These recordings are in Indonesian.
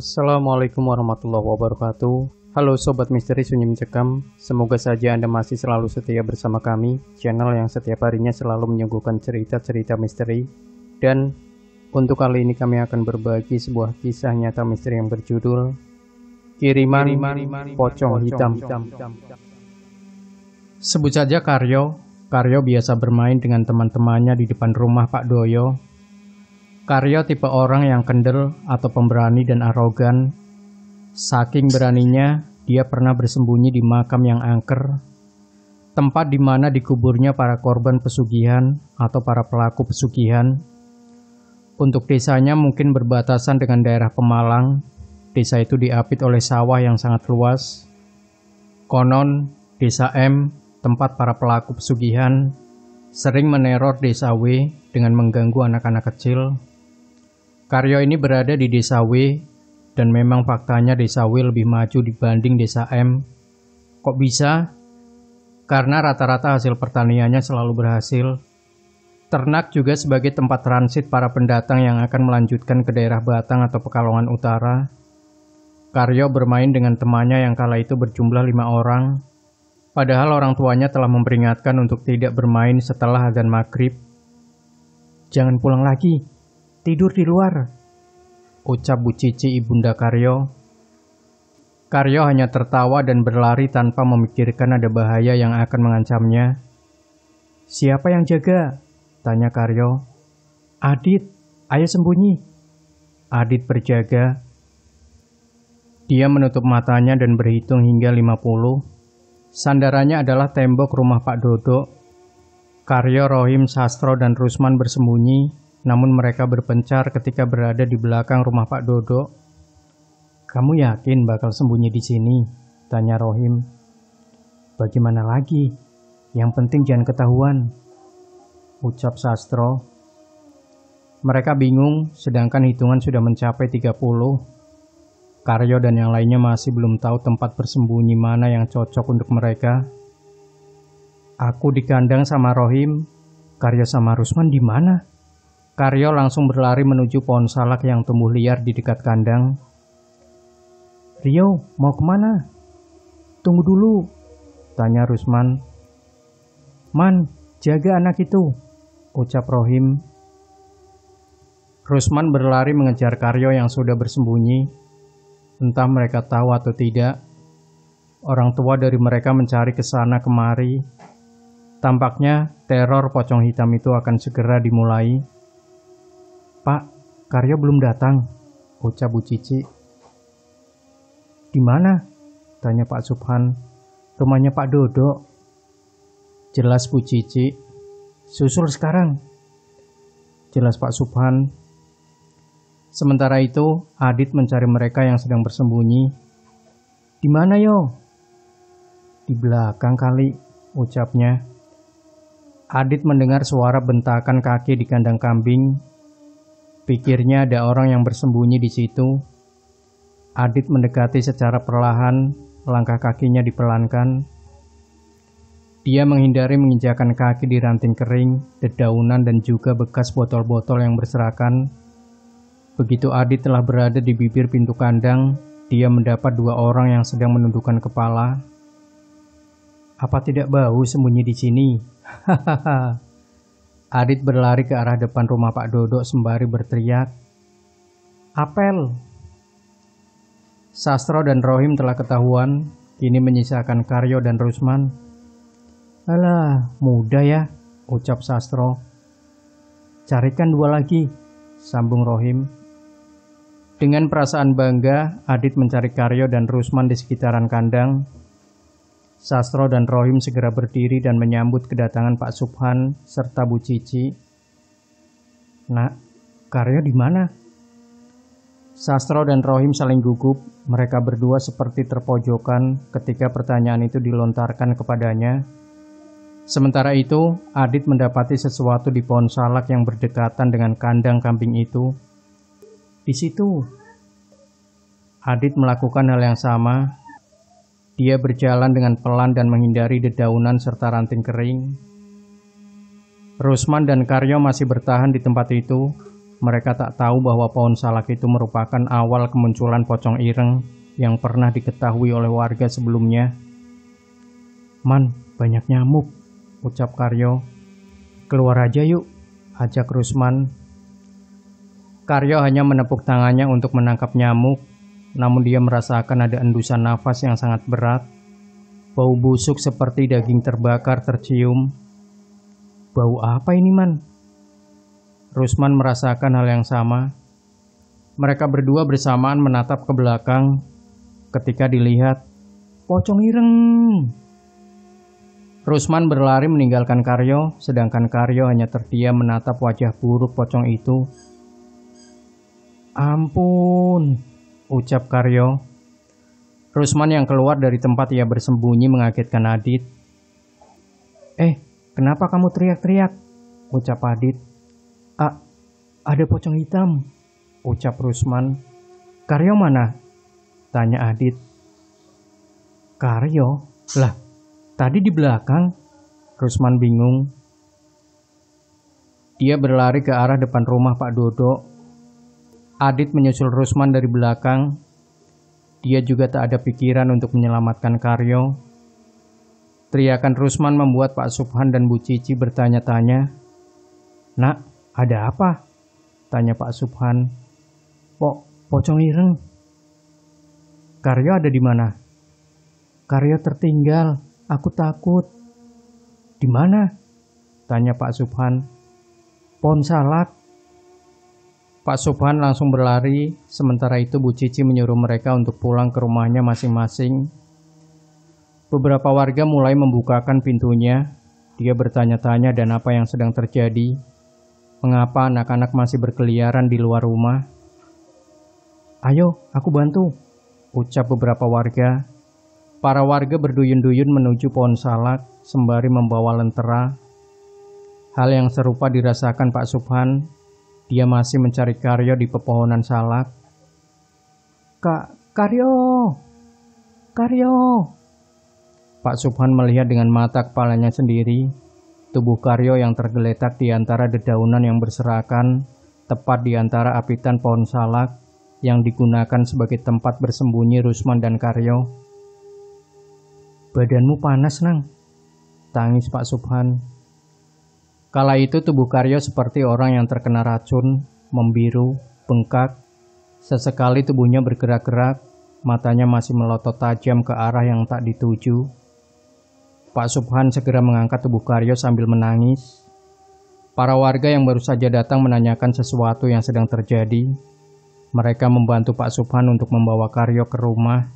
Assalamualaikum warahmatullahi wabarakatuh. Halo Sobat Misteri Sunyi Mencekam, semoga saja Anda masih selalu setia bersama kami, channel yang setiap harinya selalu menyuguhkan cerita-cerita misteri. Dan untuk kali ini kami akan berbagi sebuah kisah nyata misteri yang berjudul Kiriman Pocong Hitam. Sebut saja Karyo. Karyo biasa bermain dengan teman-temannya di depan rumah Pak Doyo. Karyo tipe orang yang kendel atau pemberani dan arogan. Saking beraninya, dia pernah bersembunyi di makam yang angker, tempat di mana dikuburnya para korban pesugihan atau para pelaku pesugihan. Untuk desanya mungkin berbatasan dengan daerah Pemalang. Desa itu diapit oleh sawah yang sangat luas. Konon, Desa M, tempat para pelaku pesugihan, sering meneror Desa W dengan mengganggu anak-anak kecil. Karyo ini berada di Desa W, dan memang faktanya Desa W lebih maju dibanding Desa M. Kok bisa? Karena rata-rata hasil pertaniannya selalu berhasil. Ternak juga sebagai tempat transit para pendatang yang akan melanjutkan ke daerah Batang atau Pekalongan Utara. Karyo bermain dengan temannya yang kala itu berjumlah 5 orang. Padahal orang tuanya telah memperingatkan untuk tidak bermain setelah adzan maghrib. "Jangan pulang lagi, tidur di luar," ucap Bu Cici ibunda Karyo. Karyo hanya tertawa dan berlari tanpa memikirkan ada bahaya yang akan mengancamnya. "Siapa yang jaga?" tanya Karyo. "Adit, ayo sembunyi." Adit berjaga. Dia menutup matanya dan berhitung hingga 50. Sandarannya adalah tembok rumah Pak Dodo. Karyo, Rohim, Sastro, dan Rusman bersembunyi, namun mereka berpencar ketika berada di belakang rumah Pak Dodo. "Kamu yakin bakal sembunyi di sini?" tanya Rohim. "Bagaimana lagi? Yang penting jangan ketahuan," ucap Sastro. Mereka bingung, sedangkan hitungan sudah mencapai 30. Karyo dan yang lainnya masih belum tahu tempat bersembunyi mana yang cocok untuk mereka. "Aku di kandang sama Rohim, Karyo sama Rusman di mana?" Karyo langsung berlari menuju pohon salak yang tumbuh liar di dekat kandang. "Rio, mau kemana?" "Tunggu dulu," tanya Rusman. "Man, jaga anak itu," ucap Rohim. Rusman berlari mengejar Karyo yang sudah bersembunyi. Entah mereka tahu atau tidak, orang tua dari mereka mencari ke sana kemari. Tampaknya teror pocong hitam itu akan segera dimulai. "Pak, Karyo belum datang," ucap Bu Cici. "Di mana?" tanya Pak Subhan. "Rumahnya Pak Dodo," jelas Bu Cici. "Susul sekarang," jelas Pak Subhan. Sementara itu, Adit mencari mereka yang sedang bersembunyi. "Di mana yo?" "Di belakang kali," ucapnya. Adit mendengar suara bentakan kaki di kandang kambing. Pikirnya ada orang yang bersembunyi di situ. Adit mendekati secara perlahan, langkah kakinya dipelankan. Dia menghindari menginjakan kaki di ranting kering, dedaunan, dan juga bekas botol-botol yang berserakan. Begitu Adit telah berada di bibir pintu kandang, dia mendapat 2 orang yang sedang menundukkan kepala. "Apa tidak bau sembunyi di sini?" Hahaha. Adit berlari ke arah depan rumah Pak Dodo sembari berteriak, "Apel!" Sastro dan Rohim telah ketahuan, kini menyisakan Karyo dan Rusman. "Alah, mudah ya," ucap Sastro. "Carikan 2 lagi," sambung Rohim. Dengan perasaan bangga, Adit mencari Karyo dan Rusman di sekitaran kandang. Sastro dan Rohim segera berdiri dan menyambut kedatangan Pak Subhan serta Bu Cici. "Nak, Karyo di mana?" Sastro dan Rohim saling gugup. Mereka berdua seperti terpojokan ketika pertanyaan itu dilontarkan kepadanya. Sementara itu, Adit mendapati sesuatu di pohon salak yang berdekatan dengan kandang kambing itu. "Di situ." Adit melakukan hal yang sama. Dia berjalan dengan pelan dan menghindari dedaunan serta ranting kering. Rusman dan Karyo masih bertahan di tempat itu. Mereka tak tahu bahwa pohon salak itu merupakan awal kemunculan pocong ireng yang pernah diketahui oleh warga sebelumnya. "Man, banyak nyamuk," ucap Karyo. "Keluar aja yuk," ajak Rusman. Karyo hanya menepuk tangannya untuk menangkap nyamuk, namun dia merasakan ada endusan nafas yang sangat berat. Bau busuk seperti daging terbakar tercium. "Bau apa ini, Man?" Rusman merasakan hal yang sama. Mereka berdua bersamaan menatap ke belakang ketika dilihat pocong ireng. Rusman berlari meninggalkan Karyo, sedangkan Karyo hanya terdiam menatap wajah buruk pocong itu. "Ampun," ucap Karyo. Rusman yang keluar dari tempat ia bersembunyi mengagetkan Adit. Kenapa kamu teriak-teriak?" ucap Adit. Ada pocong hitam," ucap Rusman. "Karyo mana?" tanya Adit. "Karyo? Lah, tadi di belakang." Rusman bingung. Dia berlari ke arah depan rumah Pak Dodo. Adit menyusul Rusman dari belakang. Dia juga tak ada pikiran untuk menyelamatkan Karyo. Teriakan Rusman membuat Pak Subhan dan Bu Cici bertanya-tanya. "Nak, ada apa?" tanya Pak Subhan. Pocong ireng." "Karyo ada di mana?" "Karyo tertinggal, aku takut." "Di mana?" tanya Pak Subhan. "Pohon salak." Pak Subhan langsung berlari, sementara itu Bu Cici menyuruh mereka untuk pulang ke rumahnya masing-masing. Beberapa warga mulai membukakan pintunya. Dia bertanya-tanya dan apa yang sedang terjadi. Mengapa anak-anak masih berkeliaran di luar rumah? "Ayo, aku bantu," ucap beberapa warga. Para warga berduyun-duyun menuju pohon salak sembari membawa lentera. Hal yang serupa dirasakan Pak Subhan. Dia masih mencari Karyo di pepohonan salak. Karyo! Karyo!" Pak Subhan melihat dengan mata kepalanya sendiri. Tubuh Karyo yang tergeletak di antara dedaunan yang berserakan, tepat di antara apitan pohon salak yang digunakan sebagai tempat bersembunyi Rusman dan Karyo. "Badanmu panas, Nang," tangis Pak Subhan. Kala itu tubuh Karyo seperti orang yang terkena racun, membiru, bengkak. Sesekali tubuhnya bergerak-gerak, matanya masih melotot tajam ke arah yang tak dituju. Pak Subhan segera mengangkat tubuh Karyo sambil menangis. Para warga yang baru saja datang menanyakan sesuatu yang sedang terjadi. Mereka membantu Pak Subhan untuk membawa Karyo ke rumah.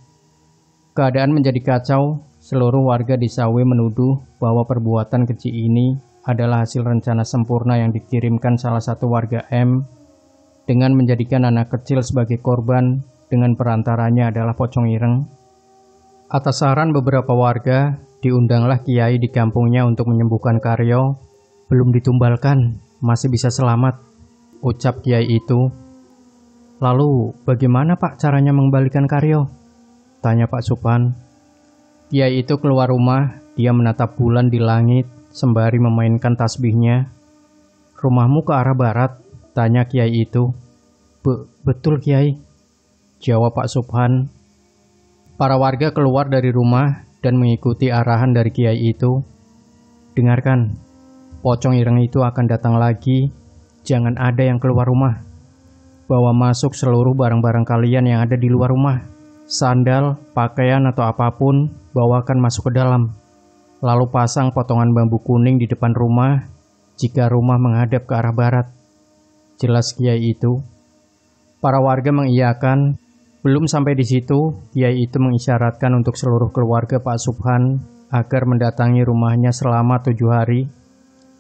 Keadaan menjadi kacau. Seluruh warga di Sawe menuduh bahwa perbuatan keji ini adalah hasil rencana sempurna yang dikirimkan salah satu warga M dengan menjadikan anak kecil sebagai korban dengan perantaranya adalah pocong ireng. Atas saran beberapa warga, diundanglah kiai di kampungnya untuk menyembuhkan Karyo. "Belum ditumbalkan, masih bisa selamat," ucap kiai itu. "Lalu bagaimana Pak caranya mengembalikan Karyo?" tanya Pak Subhan. Kiai itu keluar rumah, dia menatap bulan di langit sembari memainkan tasbihnya. "Rumahmu ke arah barat?" tanya kiai itu. Betul Kiai," jawab Pak Subhan. Para warga keluar dari rumah dan mengikuti arahan dari kiai itu. "Dengarkan, pocong ireng itu akan datang lagi. Jangan ada yang keluar rumah. Bawa masuk seluruh barang-barang kalian yang ada di luar rumah. Sandal, pakaian atau apapun, bawakan masuk ke dalam. Lalu pasang potongan bambu kuning di depan rumah jika rumah menghadap ke arah barat," jelas kiai itu. Para warga mengiyakan. Belum sampai di situ, kiai itu mengisyaratkan untuk seluruh keluarga Pak Subhan agar mendatangi rumahnya selama 7 hari,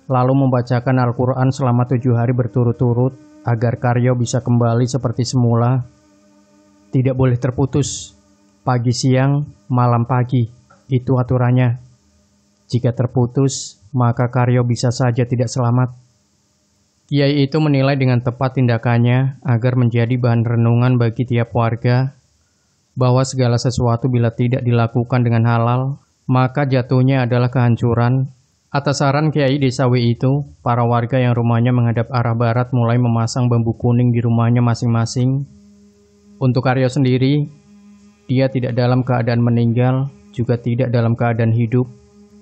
lalu membacakan Al-Quran selama 7 hari berturut-turut agar Karyo bisa kembali seperti semula. Tidak boleh terputus, pagi siang, malam pagi, itu aturannya. Jika terputus, maka Karyo bisa saja tidak selamat. Kiai itu menilai dengan tepat tindakannya agar menjadi bahan renungan bagi tiap warga, bahwa segala sesuatu bila tidak dilakukan dengan halal, maka jatuhnya adalah kehancuran. Atas saran Kiai Desawi itu, para warga yang rumahnya menghadap arah barat mulai memasang bambu kuning di rumahnya masing-masing. Untuk Karyo sendiri, dia tidak dalam keadaan meninggal, juga tidak dalam keadaan hidup.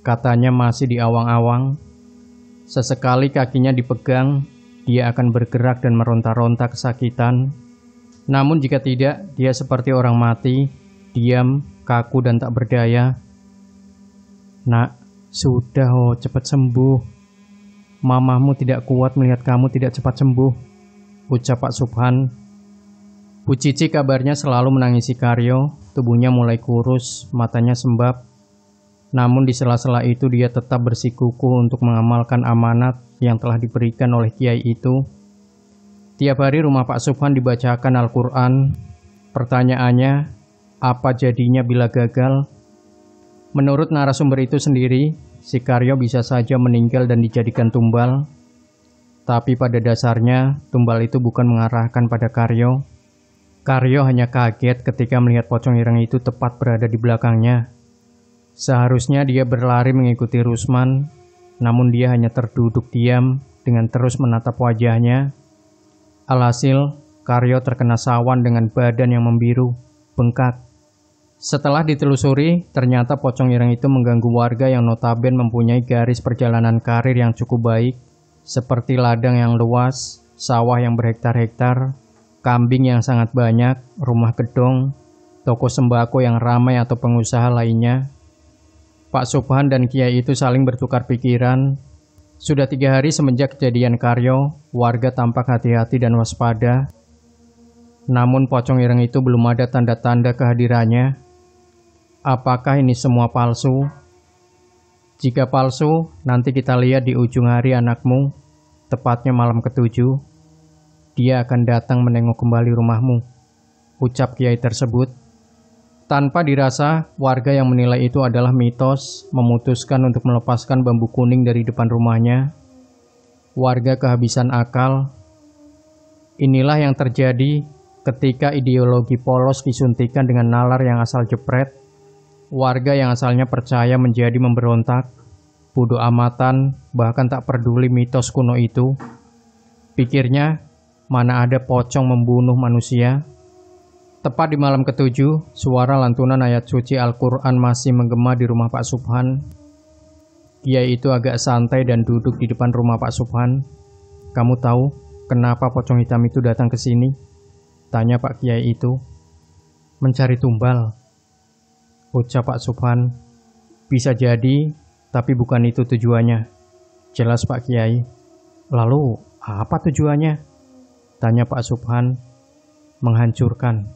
Katanya masih di awang-awang. Sesekali kakinya dipegang, dia akan bergerak dan meronta-ronta kesakitan. Namun jika tidak, dia seperti orang mati, diam, kaku dan tak berdaya. Nak, sudah cepat sembuh. Mamahmu tidak kuat melihat kamu tidak cepat sembuh, ucap Pak Subhan. Bu Cici kabarnya selalu menangisi Karyo, tubuhnya mulai kurus, matanya sembab. Namun di sela-sela itu dia tetap bersikukuh untuk mengamalkan amanat yang telah diberikan oleh Kiai itu. Tiap hari rumah Pak Subhan dibacakan Al-Quran. Pertanyaannya, apa jadinya bila gagal? Menurut narasumber itu sendiri, si Karyo bisa saja meninggal dan dijadikan tumbal. Tapi pada dasarnya, tumbal itu bukan mengarahkan pada Karyo. Karyo hanya kaget ketika melihat pocong ireng itu tepat berada di belakangnya. Seharusnya dia berlari mengikuti Rusman, namun dia hanya terduduk diam dengan terus menatap wajahnya. Alhasil, Karyo terkena sawan dengan badan yang membiru, bengkak. Setelah ditelusuri, ternyata pocong ireng itu mengganggu warga yang notaben mempunyai garis perjalanan karir yang cukup baik, seperti ladang yang luas, sawah yang berhektar-hektar, kambing yang sangat banyak, rumah gedong, toko sembako yang ramai atau pengusaha lainnya. Pak Subhan dan Kiai itu saling bertukar pikiran. Sudah 3 hari semenjak kejadian Karyo, warga tampak hati-hati dan waspada. Namun pocong ireng itu belum ada tanda-tanda kehadirannya. Apakah ini semua palsu? Jika palsu, nanti kita lihat di ujung hari anakmu, tepatnya malam ke-7. Dia akan datang menengok kembali rumahmu, ucap Kiai tersebut. Tanpa dirasa, warga yang menilai itu adalah mitos, memutuskan untuk melepaskan bambu kuning dari depan rumahnya. Warga kehabisan akal. Inilah yang terjadi ketika ideologi polos disuntikan dengan nalar yang asal jepret. Warga yang asalnya percaya menjadi memberontak, bodoh amatan, bahkan tak peduli mitos kuno itu. Pikirnya, mana ada pocong membunuh manusia. Tepat di malam ke-7, suara lantunan ayat suci Al-Quran masih menggema di rumah Pak Subhan. Kiai itu agak santai dan duduk di depan rumah Pak Subhan. Kamu tahu kenapa pocong hitam itu datang ke sini? Tanya Pak Kiai itu. Mencari tumbal, ucap Pak Subhan. Bisa jadi, tapi bukan itu tujuannya, jelas Pak Kiai. Lalu, apa tujuannya? Tanya Pak Subhan. Menghancurkan,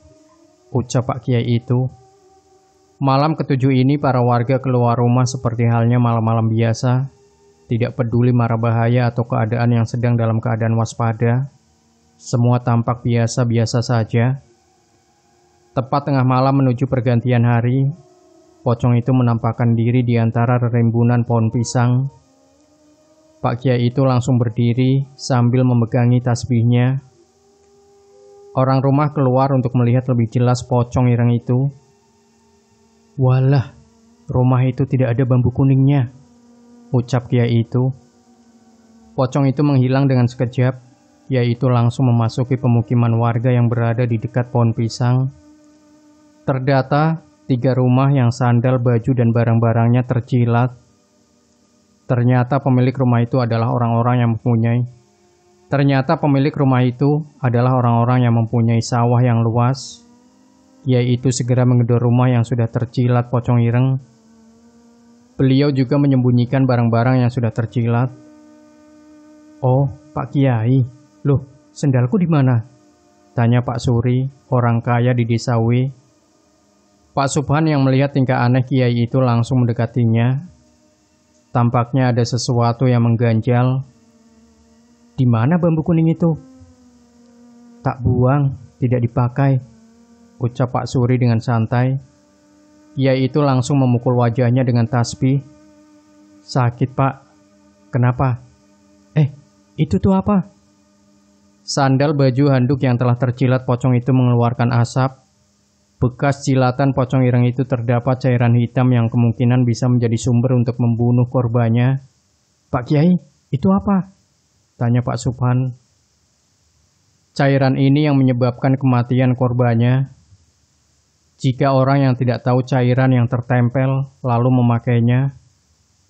ucap Pak Kiai itu. Malam ke-7 ini para warga keluar rumah seperti halnya malam-malam biasa, tidak peduli mara bahaya atau keadaan yang sedang dalam keadaan waspada. Semua tampak biasa-biasa saja. Tepat tengah malam menuju pergantian hari, pocong itu menampakkan diri di antara rerembunan pohon pisang. Pak Kiai itu langsung berdiri sambil memegangi tasbihnya. Orang rumah keluar untuk melihat lebih jelas pocong ireng itu. Walah, rumah itu tidak ada bambu kuningnya, ucap Kiai itu. Pocong itu menghilang dengan sekejap. Kiai itu langsung memasuki pemukiman warga yang berada di dekat pohon pisang. Terdata 3 rumah yang sandal, baju, dan barang-barangnya terjilat. Ternyata pemilik rumah itu adalah orang-orang yang mempunyai sawah yang luas. Kiai itu segera menggedor rumah yang sudah terjilat pocong ireng. Beliau juga menyembunyikan barang-barang yang sudah terjilat. Oh, Pak Kiai, loh, sendalku di mana? Tanya Pak Suri, orang kaya di desa W. Pak Subhan yang melihat tingkah aneh Kiai itu langsung mendekatinya. Tampaknya ada sesuatu yang mengganjal. Di mana bambu kuning itu? Tak buang, tidak dipakai, ucap Pak Suri dengan santai. Kiai itu langsung memukul wajahnya dengan tasbih. Sakit, Pak. Kenapa? Itu tuh apa? Sandal, baju, handuk yang telah terjilat pocong itu mengeluarkan asap. Bekas jilatan pocong ireng itu terdapat cairan hitam yang kemungkinan bisa menjadi sumber untuk membunuh korbannya. "Pak Kiai, itu apa?" tanya Pak Subhan. Cairan ini yang menyebabkan kematian korbannya. Jika orang yang tidak tahu cairan yang tertempel lalu memakainya,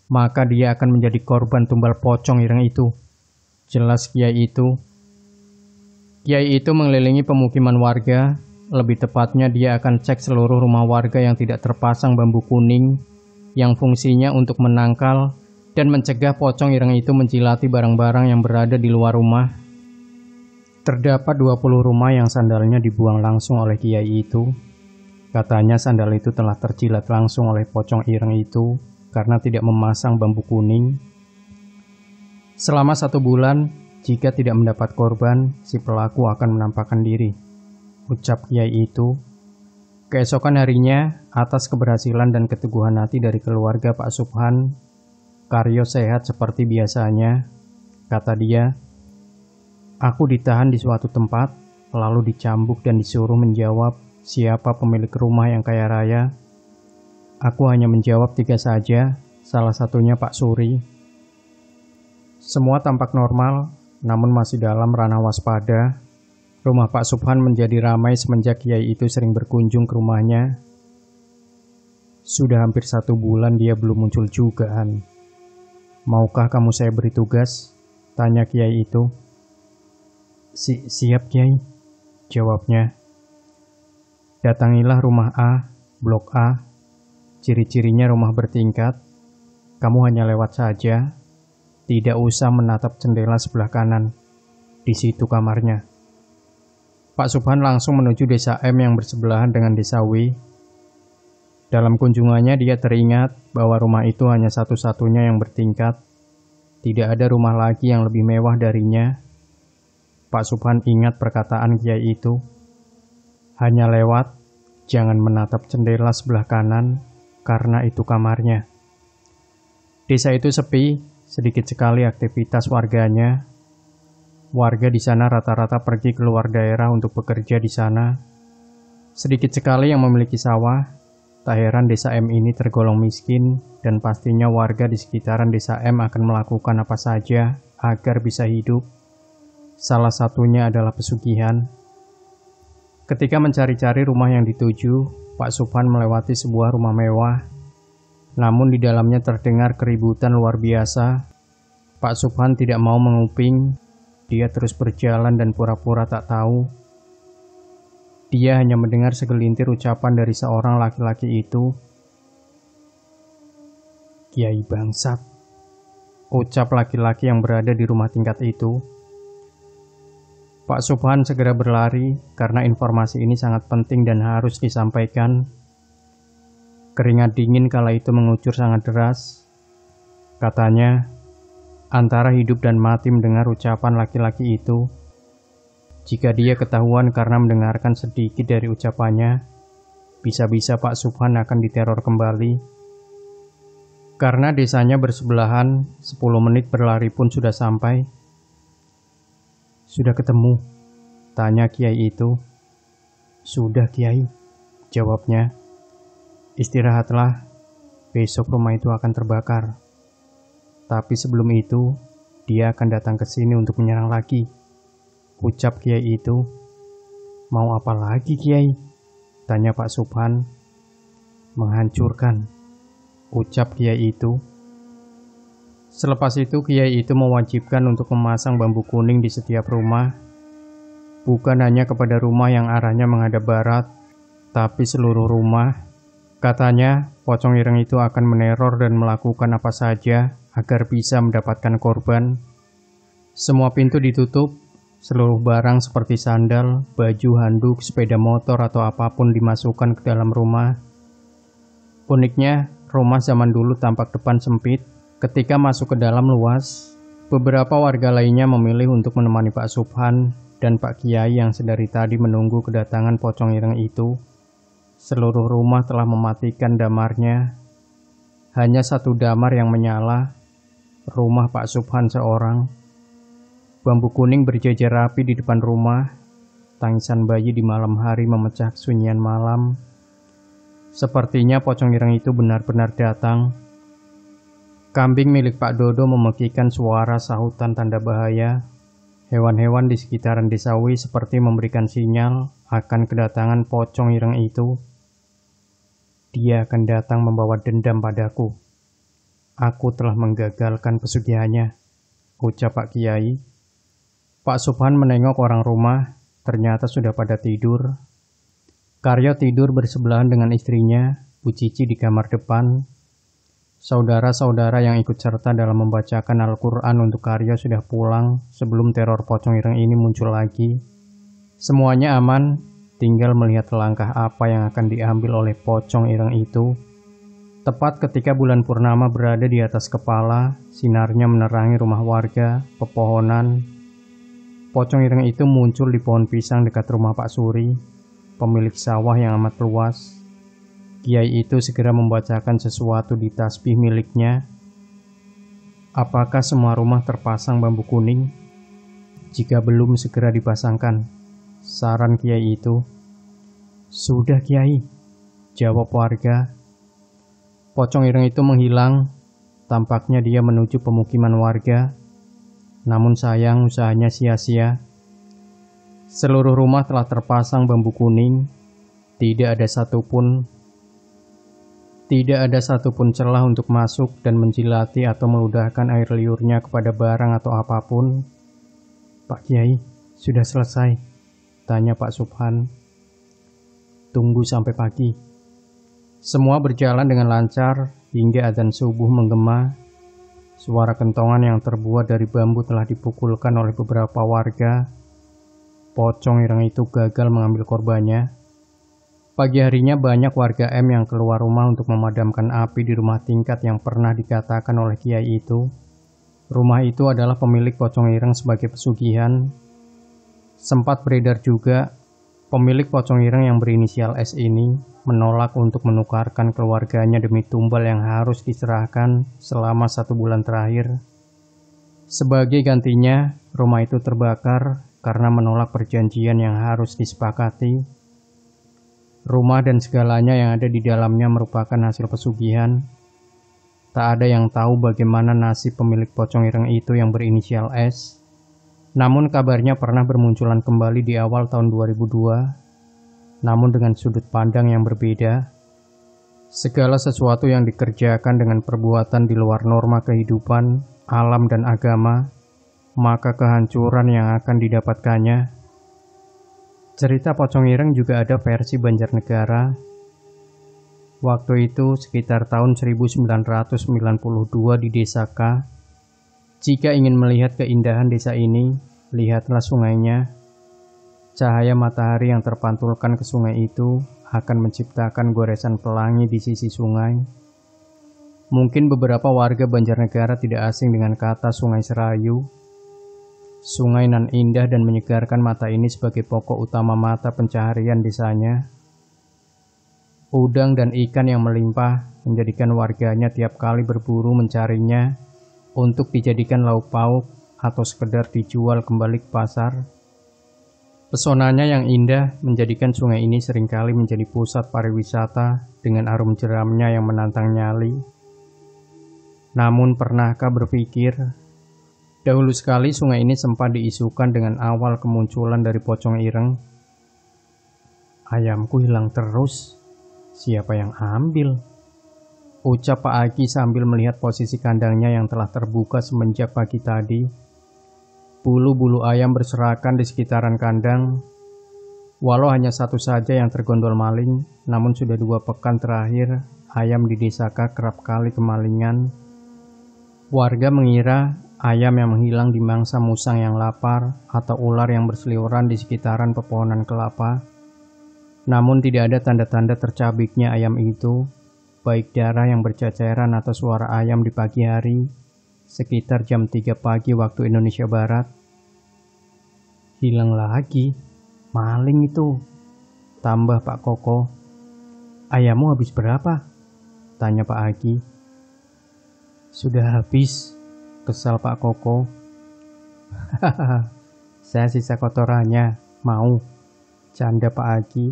maka dia akan menjadi korban tumbal pocong ireng itu. Jelas Kiai itu. Kiai itu mengelilingi pemukiman warga. Lebih tepatnya dia akan cek seluruh rumah warga yang tidak terpasang bambu kuning yang fungsinya untuk menangkal dan mencegah pocong ireng itu menjilati barang-barang yang berada di luar rumah. Terdapat 20 rumah yang sandalnya dibuang langsung oleh Kiai itu. Katanya sandal itu telah terjilat langsung oleh pocong ireng itu karena tidak memasang bambu kuning. Selama 1 bulan, jika tidak mendapat korban, si pelaku akan menampakkan diri, ucap Kiai itu. Keesokan harinya, atas keberhasilan dan keteguhan hati dari keluarga Pak Subhan, Karyo sehat seperti biasanya. Kata dia, "Aku ditahan di suatu tempat, lalu dicambuk dan disuruh menjawab siapa pemilik rumah yang kaya raya. Aku hanya menjawab 3 saja, salah satunya Pak Suri. Semua tampak normal, namun masih dalam ranah waspada. Rumah Pak Subhan menjadi ramai semenjak Kiai itu sering berkunjung ke rumahnya. Sudah hampir 1 bulan dia belum muncul juga, Han. Maukah kamu saya beri tugas?" tanya Kiai itu. Siap Kiai, jawabnya. "Datangilah rumah A, blok A. Ciri-cirinya rumah bertingkat. Kamu hanya lewat saja. Tidak usah menatap jendela sebelah kanan. Di situ kamarnya." Pak Subhan langsung menuju desa M yang bersebelahan dengan desa W. Dalam kunjungannya dia teringat bahwa rumah itu hanya satu-satunya yang bertingkat. Tidak ada rumah lagi yang lebih mewah darinya. Pak Subhan ingat perkataan Kiai itu. Hanya lewat, jangan menatap jendela sebelah kanan, karena itu kamarnya. Desa itu sepi, sedikit sekali aktivitas warganya. Warga di sana rata-rata pergi keluar daerah untuk bekerja di sana. Sedikit sekali yang memiliki sawah. Tak heran desa M ini tergolong miskin, dan pastinya warga di sekitaran desa M akan melakukan apa saja agar bisa hidup. Salah satunya adalah pesugihan. Ketika mencari-cari rumah yang dituju, Pak Subhan melewati sebuah rumah mewah. Namun di dalamnya terdengar keributan luar biasa. Pak Subhan tidak mau menguping. Dia terus berjalan dan pura-pura tak tahu. Dia hanya mendengar segelintir ucapan dari seorang laki-laki itu. "Kiai bangsat," ucap laki-laki yang berada di rumah tingkat itu. Pak Subhan segera berlari karena informasi ini sangat penting dan harus disampaikan. Keringat dingin kala itu mengucur sangat deras. Katanya, antara hidup dan mati mendengar ucapan laki-laki itu. Jika dia ketahuan karena mendengarkan sedikit dari ucapannya, bisa-bisa Pak Subhan akan diteror kembali. Karena desanya bersebelahan, 10 menit berlari pun sudah sampai. "Sudah ketemu?" tanya Kiai itu. "Sudah Kiai," jawabnya. "Istirahatlah, besok rumah itu akan terbakar. Tapi sebelum itu, dia akan datang ke sini untuk menyerang lagi," ucap Kiai itu. "Mau apa lagi Kiai?" tanya Pak Subhan. "Menghancurkan," ucap Kiai itu. Selepas itu Kiai itu mewajibkan untuk memasang bambu kuning di setiap rumah. Bukan hanya kepada rumah yang arahnya menghadap barat, tapi seluruh rumah. Katanya, pocong ireng itu akan meneror dan melakukan apa saja agar bisa mendapatkan korban. Semua pintu ditutup, seluruh barang seperti sandal, baju, handuk, sepeda motor atau apapun dimasukkan ke dalam rumah. Uniknya, rumah zaman dulu tampak depan sempit. Ketika masuk ke dalam luas, beberapa warga lainnya memilih untuk menemani Pak Subhan dan Pak Kiai yang sedari tadi menunggu kedatangan pocong ireng itu. Seluruh rumah telah mematikan damarnya. Hanya 1 damar yang menyala, rumah Pak Subhan seorang. Bambu kuning berjejer rapi di depan rumah. Tangisan bayi di malam hari memecah kesunyian malam. Sepertinya pocong ireng itu benar-benar datang. Kambing milik Pak Dodo memekikan suara sahutan tanda bahaya. Hewan-hewan di sekitaran desa Wi seperti memberikan sinyal akan kedatangan pocong ireng itu. Dia akan datang membawa dendam padaku. Aku telah menggagalkan pesugihannya, ucap Pak Kiai. Pak Subhan menengok orang rumah, ternyata sudah pada tidur. Karyo tidur bersebelahan dengan istrinya, Bu Cici di kamar depan. Saudara-saudara yang ikut serta dalam membacakan Al-Quran untuk Karyo sudah pulang sebelum teror pocong ireng ini muncul lagi. Semuanya aman, tinggal melihat langkah apa yang akan diambil oleh pocong ireng itu. Tepat ketika bulan purnama berada di atas kepala, sinarnya menerangi rumah warga, pepohonan. Pocong ireng itu muncul di pohon pisang dekat rumah Pak Suri, pemilik sawah yang amat luas. Kiai itu segera membacakan sesuatu di tasbih miliknya. Apakah semua rumah terpasang bambu kuning? Jika belum, segera dipasangkan, saran Kiai itu. Sudah Kiai, jawab warga. Pocong ireng itu menghilang. Tampaknya dia menuju pemukiman warga. Namun sayang, usahanya sia-sia. Seluruh rumah telah terpasang bambu kuning. Tidak ada satupun celah untuk masuk dan menjilati atau meludahkan air liurnya kepada barang atau apapun. Pak Kiai, sudah selesai? Tanya Pak Subhan. Tunggu sampai pagi. Semua berjalan dengan lancar hingga adzan subuh menggema. Suara kentongan yang terbuat dari bambu telah dipukulkan oleh beberapa warga. Pocong ireng itu gagal mengambil korbannya. Pagi harinya banyak warga M yang keluar rumah untuk memadamkan api di rumah tingkat yang pernah dikatakan oleh Kiai itu. Rumah itu adalah pemilik pocong ireng sebagai pesugihan. Sempat beredar juga, pemilik pocong ireng yang berinisial S ini menolak untuk menukarkan keluarganya demi tumbal yang harus diserahkan selama 1 bulan terakhir. Sebagai gantinya, rumah itu terbakar karena menolak perjanjian yang harus disepakati. Rumah dan segalanya yang ada di dalamnya merupakan hasil pesugihan. Tak ada yang tahu bagaimana nasib pemilik pocong ireng itu yang berinisial S. Namun kabarnya pernah bermunculan kembali di awal tahun 2002. Namun dengan sudut pandang yang berbeda. Segala sesuatu yang dikerjakan dengan perbuatan di luar norma kehidupan, alam dan agama, maka kehancuran yang akan didapatkannya. Cerita pocong ireng juga ada versi Banjarnegara. Waktu itu sekitar tahun 1992 di Desa K. Jika ingin melihat keindahan desa ini, lihatlah sungainya. Cahaya matahari yang terpantulkan ke sungai itu akan menciptakan goresan pelangi di sisi sungai. Mungkin beberapa warga Banjarnegara tidak asing dengan kata Sungai Serayu. Sungai nan indah dan menyegarkan mata ini sebagai pokok utama mata pencaharian desanya. Udang dan ikan yang melimpah menjadikan warganya tiap kali berburu mencarinya untuk dijadikan lauk pauk atau sekedar dijual kembali ke pasar. Pesonanya yang indah menjadikan sungai ini seringkali menjadi pusat pariwisata dengan arum jeramnya yang menantang nyali. Namun pernahkah berpikir, dahulu sekali sungai ini sempat diisukan dengan awal kemunculan dari pocong ireng. Ayamku hilang terus, siapa yang ambil? Ucap Pak Aki sambil melihat posisi kandangnya yang telah terbuka semenjak pagi tadi. Bulu-bulu ayam berserakan di sekitaran kandang. Walau hanya satu saja yang tergondol maling, namun sudah 2 pekan terakhir ayam di desa K kerap kali kemalingan. Warga mengira ayam yang menghilang dimangsa musang yang lapar atau ular yang berseliweran di sekitaran pepohonan kelapa. Namun tidak ada tanda-tanda tercabiknya ayam itu, baik darah yang berceceran atau suara ayam di pagi hari, sekitar jam 3 pagi waktu Indonesia Barat. Hilang lagi, maling itu, tambah Pak Koko. Ayammu habis berapa? Tanya Pak Aki. Sudah habis, kesal Pak Koko. Hahaha, saya sisa kotorannya, mau, canda Pak Aki.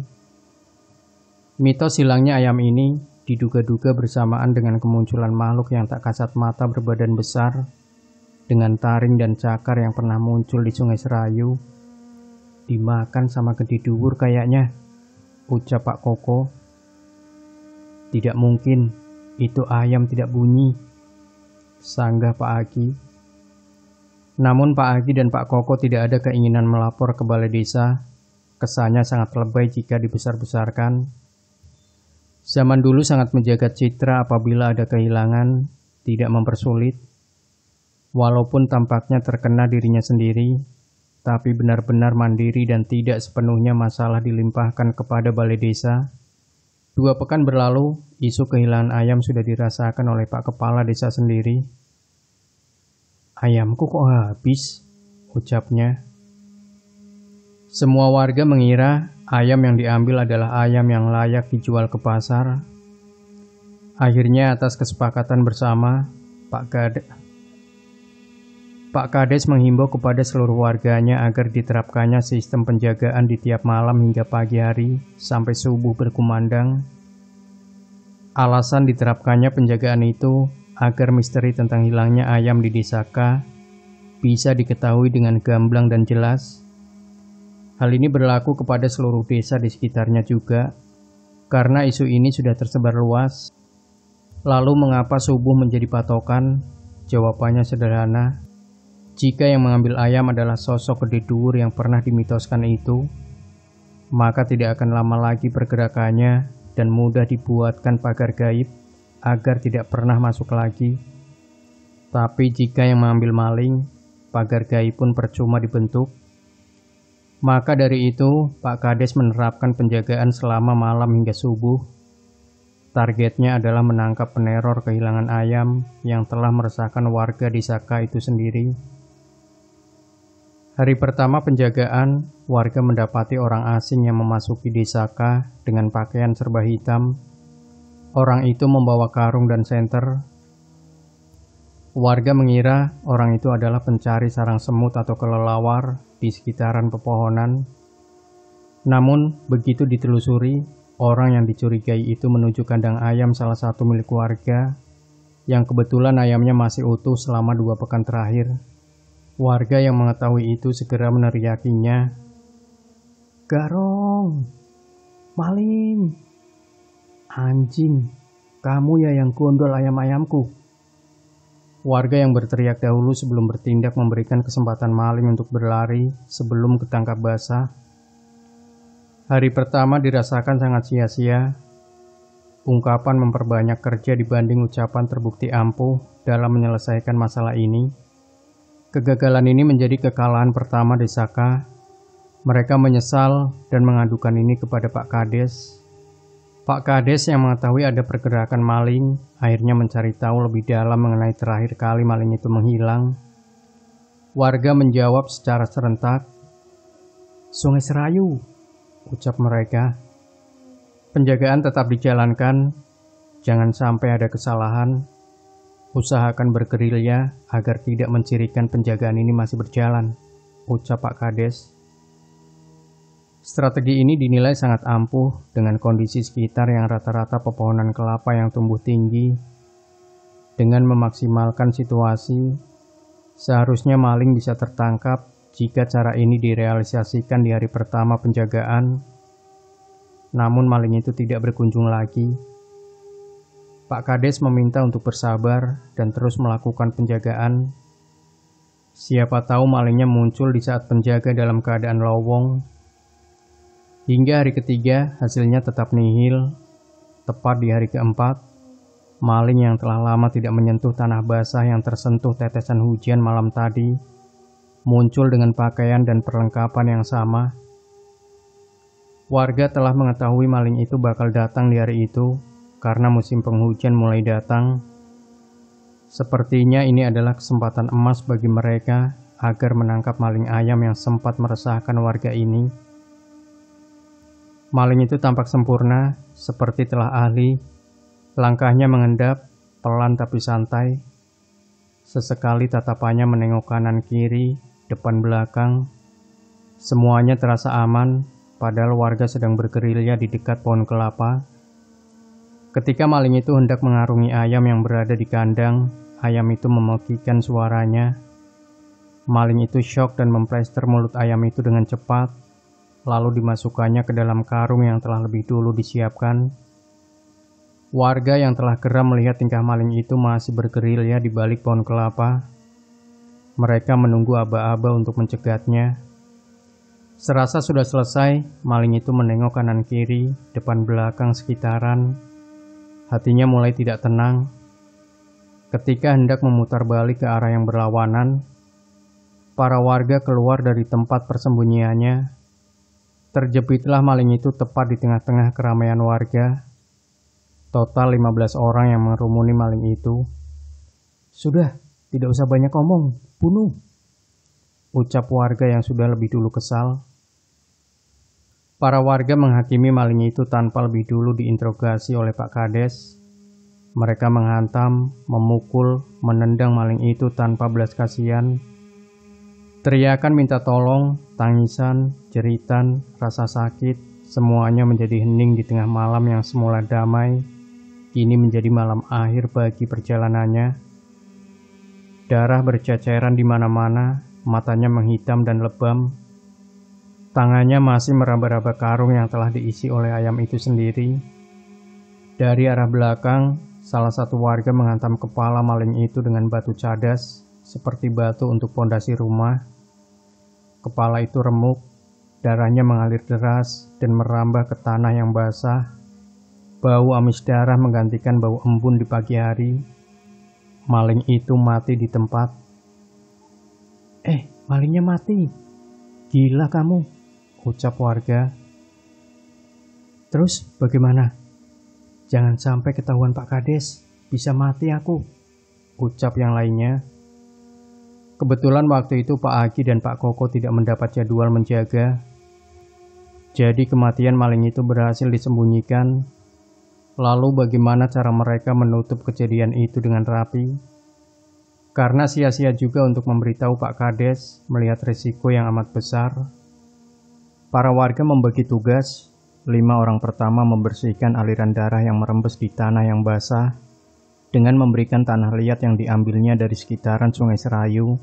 Mitos hilangnya ayam ini diduga-duga bersamaan dengan kemunculan makhluk yang tak kasat mata berbadan besar, dengan taring dan cakar yang pernah muncul di Sungai Serayu. Dimakan sama gede dhuwur kayaknya, ucap Pak Koko. Tidak mungkin, itu ayam tidak bunyi, sanggah Pak Agi. Namun Pak Agi dan Pak Koko tidak ada keinginan melapor ke balai desa. Kesannya sangat lebay jika dibesar-besarkan. Zaman dulu sangat menjaga citra apabila ada kehilangan, tidak mempersulit. Walaupun tampaknya terkena dirinya sendiri, tapi benar-benar mandiri dan tidak sepenuhnya masalah dilimpahkan kepada balai desa. 2 pekan berlalu, isu kehilangan ayam sudah dirasakan oleh Pak Kepala Desa sendiri. Ayamku kok habis, ucapnya. Semua warga mengira ayam yang diambil adalah ayam yang layak dijual ke pasar. Akhirnya atas kesepakatan bersama, Pak Kades menghimbau kepada seluruh warganya agar diterapkannya sistem penjagaan di tiap malam hingga pagi hari sampai subuh berkumandang. Alasan diterapkannya penjagaan itu agar misteri tentang hilangnya ayam di desa K bisa diketahui dengan gamblang dan jelas. Hal ini berlaku kepada seluruh desa di sekitarnya juga, karena isu ini sudah tersebar luas. Lalu mengapa subuh menjadi patokan? Jawabannya sederhana. Jika yang mengambil ayam adalah sosok gede dhuwur yang pernah dimitoskan itu, maka tidak akan lama lagi pergerakannya dan mudah dibuatkan pagar gaib agar tidak pernah masuk lagi. Tapi jika yang mengambil maling, pagar gaib pun percuma dibentuk. Maka dari itu, Pak Kades menerapkan penjagaan selama malam hingga subuh. Targetnya adalah menangkap peneror kehilangan ayam yang telah meresahkan warga di Saka itu sendiri. Hari pertama penjagaan, warga mendapati orang asing yang memasuki desa K dengan pakaian serba hitam. Orang itu membawa karung dan senter. Warga mengira orang itu adalah pencari sarang semut atau kelelawar di sekitaran pepohonan. Namun, begitu ditelusuri, orang yang dicurigai itu menuju kandang ayam salah satu milik warga, yang kebetulan ayamnya masih utuh selama 2 pekan terakhir. Warga yang mengetahui itu segera meneriakinya, "Garong! Maling! Anjing! Kamu ya yang gondol ayam-ayamku!" Warga yang berteriak dahulu sebelum bertindak memberikan kesempatan maling untuk berlari sebelum ketangkap basah. Hari pertama dirasakan sangat sia-sia. Ungkapan memperbanyak kerja dibanding ucapan terbukti ampuh dalam menyelesaikan masalah ini. Kegagalan ini menjadi kekalahan pertama di Saka. Mereka menyesal dan mengadukan ini kepada Pak Kades. Pak Kades yang mengetahui ada pergerakan maling, akhirnya mencari tahu lebih dalam mengenai terakhir kali maling itu menghilang. Warga menjawab secara serentak, "Sungai Serayu," ucap mereka. Penjagaan tetap dijalankan, jangan sampai ada kesalahan. Usahakan bergerilya agar tidak mencirikan penjagaan ini masih berjalan, ucap Pak Kades. Strategi ini dinilai sangat ampuh dengan kondisi sekitar yang rata-rata pepohonan kelapa yang tumbuh tinggi. Dengan memaksimalkan situasi, seharusnya maling bisa tertangkap jika cara ini direalisasikan di hari pertama penjagaan. Namun maling itu tidak berkunjung lagi. Pak Kades meminta untuk bersabar dan terus melakukan penjagaan. Siapa tahu malingnya muncul di saat penjaga dalam keadaan lowong. Hingga hari ketiga hasilnya tetap nihil. Tepat di hari keempat, maling yang telah lama tidak menyentuh tanah basah yang tersentuh tetesan hujan malam tadi muncul dengan pakaian dan perlengkapan yang sama. Warga telah mengetahui maling itu bakal datang di hari itu karena musim penghujan mulai datang. Sepertinya ini adalah kesempatan emas bagi mereka agar menangkap maling ayam yang sempat meresahkan warga ini. Maling itu tampak sempurna, seperti telah ahli. Langkahnya mengendap, pelan tapi santai. Sesekali tatapannya menengok kanan kiri, depan belakang. Semuanya terasa aman, padahal warga sedang bergerilya di dekat pohon kelapa. Ketika maling itu hendak mengarungi ayam yang berada di kandang, ayam itu memekikkan suaranya. Maling itu syok dan memplester mulut ayam itu dengan cepat, lalu dimasukkannya ke dalam karung yang telah lebih dulu disiapkan. Warga yang telah geram melihat tingkah maling itu masih bergerilya di balik pohon kelapa. Mereka menunggu aba-aba untuk mencegatnya. Serasa sudah selesai, maling itu menengok kanan kiri, depan belakang sekitaran. Hatinya mulai tidak tenang. Ketika hendak memutar balik ke arah yang berlawanan, para warga keluar dari tempat persembunyiannya. Terjepitlah maling itu tepat di tengah-tengah keramaian warga. Total 15 orang yang mengerumuni maling itu. "Sudah, tidak usah banyak omong, bunuh," ucap warga yang sudah lebih dulu kesal. Para warga menghakimi maling itu tanpa lebih dulu diinterogasi oleh Pak Kades. Mereka menghantam, memukul, menendang maling itu tanpa belas kasihan. Teriakan minta tolong, tangisan, jeritan, rasa sakit, semuanya menjadi hening di tengah malam yang semula damai, kini menjadi malam akhir bagi perjalanannya. Darah berceceran di mana-mana, matanya menghitam dan lebam. Tangannya masih meraba-raba karung yang telah diisi oleh ayam itu sendiri. Dari arah belakang, salah satu warga menghantam kepala maling itu dengan batu cadas, seperti batu untuk pondasi rumah. Kepala itu remuk, darahnya mengalir deras dan merambah ke tanah yang basah. Bau amis darah menggantikan bau embun di pagi hari. Maling itu mati di tempat. Malingnya mati. Gila kamu," ucap warga. "Terus bagaimana?" "Jangan sampai ketahuan Pak Kades, bisa mati aku," ucap yang lainnya. Kebetulan waktu itu Pak Agi dan Pak Koko tidak mendapat jadwal menjaga. Jadi kematian maling itu berhasil disembunyikan. Lalu bagaimana cara mereka menutup kejadian itu dengan rapi? Karena sia-sia juga untuk memberitahu Pak Kades melihat risiko yang amat besar. Para warga membagi tugas. 5 orang pertama membersihkan aliran darah yang merembes di tanah yang basah dengan memberikan tanah liat yang diambilnya dari sekitaran Sungai Serayu.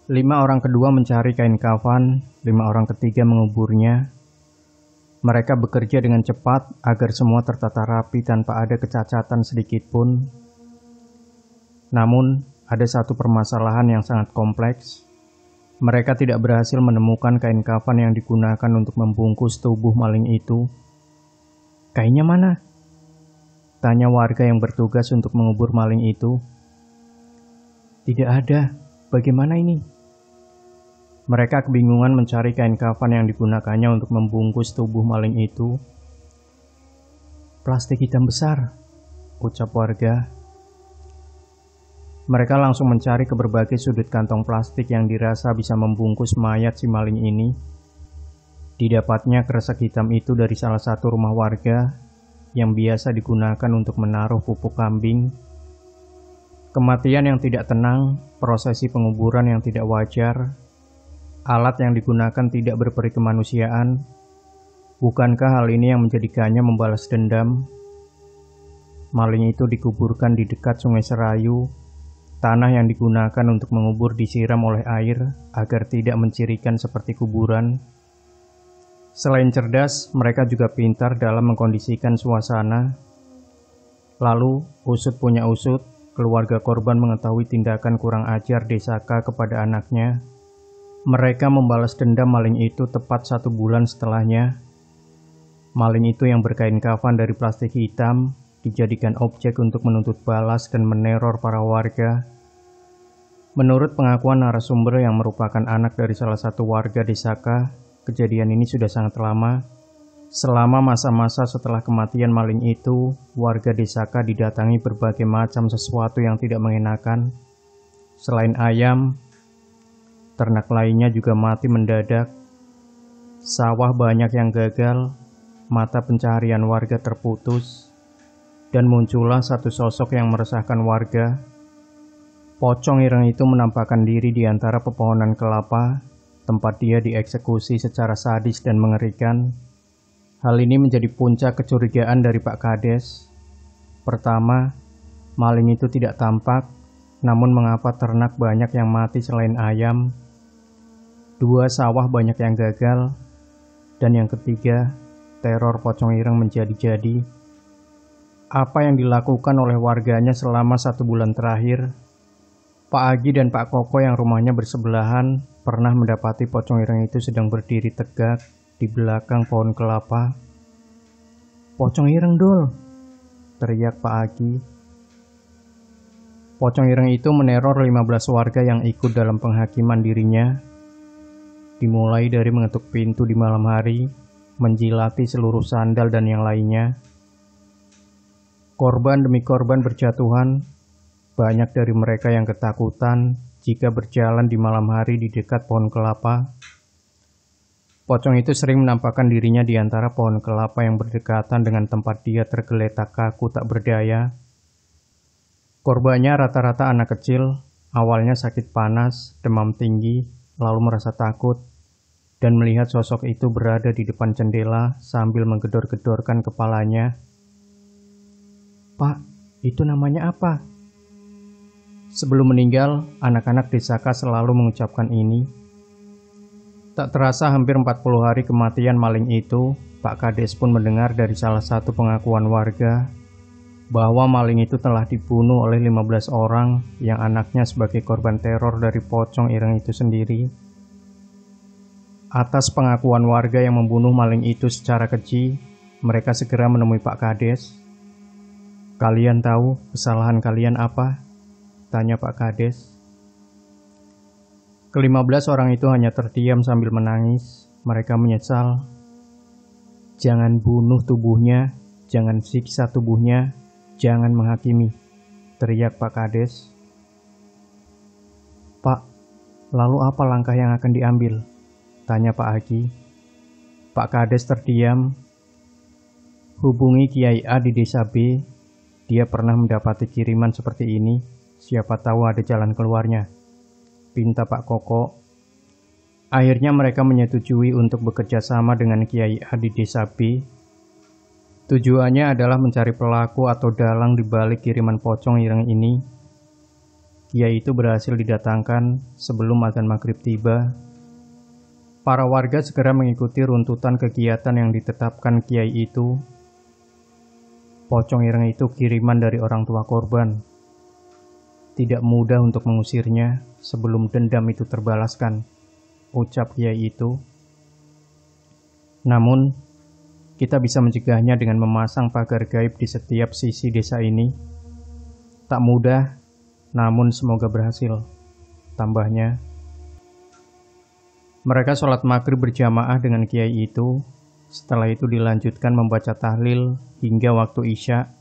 5 orang kedua mencari kain kafan, 5 orang ketiga menguburnya. Mereka bekerja dengan cepat agar semua tertata rapi tanpa ada kecacatan sedikit pun. Namun, ada satu permasalahan yang sangat kompleks. Mereka tidak berhasil menemukan kain kafan yang digunakan untuk membungkus tubuh maling itu. "Kainnya mana?" tanya warga yang bertugas untuk mengubur maling itu. "Tidak ada. Bagaimana ini?" Mereka kebingungan mencari kain kafan yang digunakannya untuk membungkus tubuh maling itu. "Plastik hitam besar," ucap warga. Mereka langsung mencari ke berbagai sudut kantong plastik yang dirasa bisa membungkus mayat si maling ini. Didapatnya kresek hitam itu dari salah satu rumah warga yang biasa digunakan untuk menaruh pupuk kambing. Kematian yang tidak tenang, prosesi penguburan yang tidak wajar, alat yang digunakan tidak berperi kemanusiaan. Bukankah hal ini yang menjadikannya membalas dendam? Maling itu dikuburkan di dekat Sungai Serayu. Tanah yang digunakan untuk mengubur disiram oleh air agar tidak mencirikan seperti kuburan. Selain cerdas, mereka juga pintar dalam mengkondisikan suasana. Lalu, usut punya usut, keluarga korban mengetahui tindakan kurang ajar Desaka kepada anaknya. Mereka membalas dendam maling itu tepat 1 bulan setelahnya. Maling itu yang berkain kafan dari plastik hitam dijadikan objek untuk menuntut balas dan meneror para warga. Menurut pengakuan narasumber yang merupakan anak dari salah satu warga Desaka, kejadian ini sudah sangat lama. Selama masa-masa setelah kematian maling itu, warga Desaka didatangi berbagai macam sesuatu yang tidak mengenakan. Selain ayam, ternak lainnya juga mati mendadak. Sawah banyak yang gagal, mata pencaharian warga terputus, dan muncullah satu sosok yang meresahkan warga. Pocong ireng itu menampakkan diri di antara pepohonan kelapa, tempat dia dieksekusi secara sadis dan mengerikan. Hal ini menjadi puncak kecurigaan dari Pak Kades. Pertama, maling itu tidak tampak, namun mengapa ternak banyak yang mati selain ayam? Dua, sawah banyak yang gagal. Dan yang ketiga, teror pocong ireng menjadi-jadi. Apa yang dilakukan oleh warganya selama 1 bulan terakhir? Pak Agi dan Pak Koko yang rumahnya bersebelahan pernah mendapati pocong ireng itu sedang berdiri tegak di belakang pohon kelapa. "Pocong ireng, Dul!" teriak Pak Agi. Pocong ireng itu meneror 15 warga yang ikut dalam penghakiman dirinya. Dimulai dari mengetuk pintu di malam hari, menjilati seluruh sandal dan yang lainnya. Korban demi korban berjatuhan. Banyak dari mereka yang ketakutan jika berjalan di malam hari di dekat pohon kelapa. Pocong itu sering menampakkan dirinya di antara pohon kelapa yang berdekatan dengan tempat dia tergeletak kaku tak berdaya. Korbannya rata-rata anak kecil, awalnya sakit panas, demam tinggi, lalu merasa takut, dan melihat sosok itu berada di depan jendela sambil menggedor-gedorkan kepalanya. "Pak, itu namanya apa?" Sebelum meninggal, anak-anak Desaka selalu mengucapkan ini. Tak terasa hampir 40 hari kematian maling itu, Pak Kades pun mendengar dari salah satu pengakuan warga bahwa maling itu telah dibunuh oleh 15 orang yang anaknya sebagai korban teror dari pocong ireng itu sendiri. Atas pengakuan warga yang membunuh maling itu secara keji, mereka segera menemui Pak Kades. "Kalian tahu kesalahan kalian apa?" tanya Pak Kades. Ke-15 orang itu hanya terdiam sambil menangis. Mereka menyesal. "Jangan bunuh tubuhnya, jangan siksa tubuhnya, jangan menghakimi," teriak Pak Kades. "Pak, lalu apa langkah yang akan diambil?" tanya Pak Agi. Pak Kades terdiam. "Hubungi Kiai A di desa B. Dia pernah mendapati kiriman seperti ini. Siapa tahu ada jalan keluarnya," pinta Pak Koko. Akhirnya mereka menyetujui untuk bekerja sama dengan Kiai A di desa B. Tujuannya adalah mencari pelaku atau dalang di balik kiriman pocong ireng ini. Kiai itu berhasil didatangkan sebelum azan maghrib tiba. Para warga segera mengikuti runtutan kegiatan yang ditetapkan Kiai itu. Pocong ireng itu kiriman dari orang tua korban. Tidak mudah untuk mengusirnya sebelum dendam itu terbalaskan, ucap Kiai itu. Namun, kita bisa mencegahnya dengan memasang pagar gaib di setiap sisi desa ini. Tak mudah, namun semoga berhasil, tambahnya. Mereka sholat maghrib berjamaah dengan Kiai itu. Setelah itu dilanjutkan membaca tahlil hingga waktu Isya.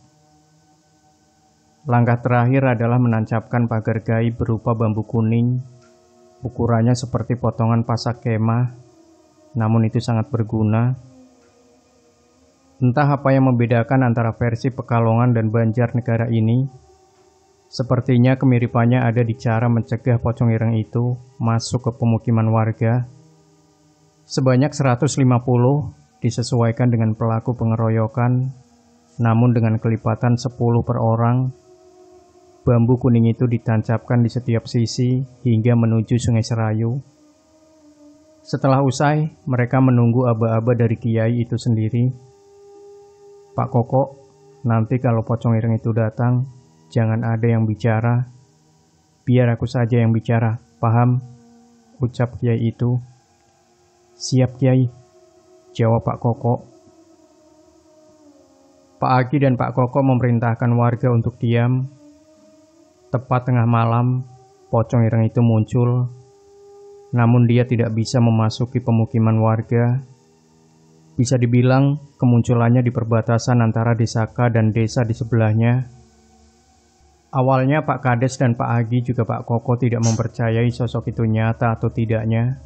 Langkah terakhir adalah menancapkan pagar gaib berupa bambu kuning. Ukurannya seperti potongan pasak kemah, namun itu sangat berguna. Entah apa yang membedakan antara versi Pekalongan dan Banjarnegara ini. Sepertinya kemiripannya ada di cara mencegah pocong ireng itu masuk ke pemukiman warga. Sebanyak 150 disesuaikan dengan pelaku pengeroyokan, namun dengan kelipatan 10 per orang. Bambu kuning itu ditancapkan di setiap sisi hingga menuju Sungai Serayu. Setelah usai, mereka menunggu aba-aba dari Kiai itu sendiri. "Pak Koko, nanti kalau pocong ireng itu datang, jangan ada yang bicara. Biar aku saja yang bicara, paham?" ucap Kiai itu. "Siap Kiai," jawab Pak Koko. Pak Agi dan Pak Koko memerintahkan warga untuk diam. Tepat tengah malam, pocong ireng itu muncul. Namun dia tidak bisa memasuki pemukiman warga. Bisa dibilang kemunculannya di perbatasan antara Desaka dan desa di sebelahnya. Awalnya Pak Kades dan Pak Agi juga Pak Koko tidak mempercayai sosok itu nyata atau tidaknya.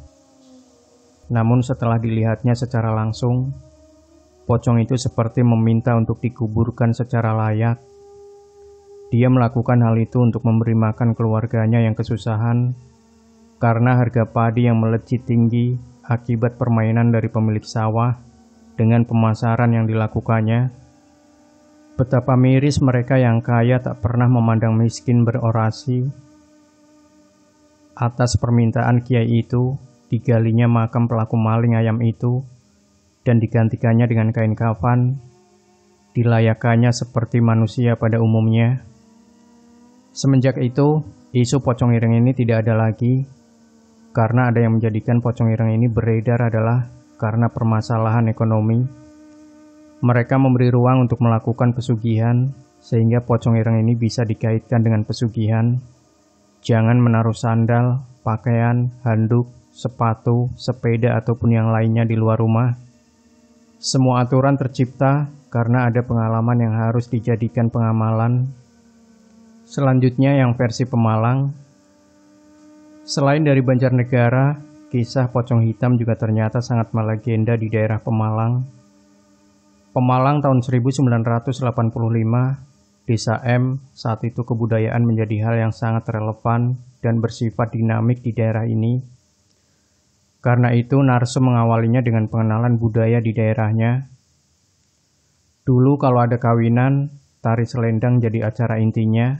Namun setelah dilihatnya secara langsung, pocong itu seperti meminta untuk dikuburkan secara layak. Dia melakukan hal itu untuk memberi makan keluarganya yang kesusahan karena harga padi yang melejit tinggi akibat permainan dari pemilik sawah dengan pemasaran yang dilakukannya. Betapa miris mereka yang kaya tak pernah memandang miskin berorasi. Atas permintaan kiai itu, digalinya makam pelaku maling ayam itu, dan digantikannya dengan kain kafan, dilayakannya seperti manusia pada umumnya. Semenjak itu, isu pocong ireng ini tidak ada lagi, karena ada yang menjadikan pocong ireng ini beredar adalah karena permasalahan ekonomi. Mereka memberi ruang untuk melakukan pesugihan, sehingga pocong ireng ini bisa dikaitkan dengan pesugihan. Jangan menaruh sandal, pakaian, handuk, sepatu, sepeda, ataupun yang lainnya di luar rumah. Semua aturan tercipta karena ada pengalaman yang harus dijadikan pengamalan. Selanjutnya yang versi Pemalang. Selain dari Banjarnegara, kisah pocong hitam juga ternyata sangat melegenda di daerah Pemalang. Pemalang tahun 1985, Desa M, saat itu kebudayaan menjadi hal yang sangat relevan dan bersifat dinamik di daerah ini. Karena itu Narsum mengawalinya dengan pengenalan budaya di daerahnya. Dulu kalau ada kawinan, tari selendang jadi acara intinya.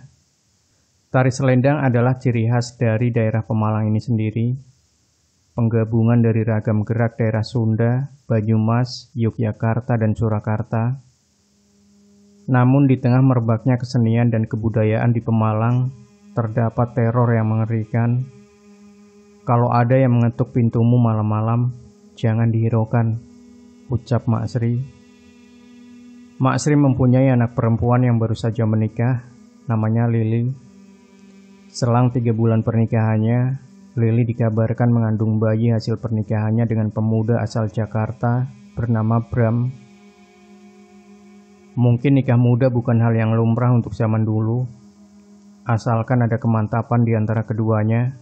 Tari selendang adalah ciri khas dari daerah Pemalang ini sendiri. Penggabungan dari ragam gerak daerah Sunda, Banyumas, Yogyakarta, dan Surakarta. Namun di tengah merebaknya kesenian dan kebudayaan di Pemalang, terdapat teror yang mengerikan. Kalau ada yang mengetuk pintumu malam-malam, jangan dihiraukan, ucap Mak Sri. Mak Sri mempunyai anak perempuan yang baru saja menikah, namanya Lili. Selang 3 bulan pernikahannya, Lili dikabarkan mengandung bayi hasil pernikahannya dengan pemuda asal Jakarta bernama Bram. Mungkin nikah muda bukan hal yang lumrah untuk zaman dulu. Asalkan ada kemantapan di antara keduanya,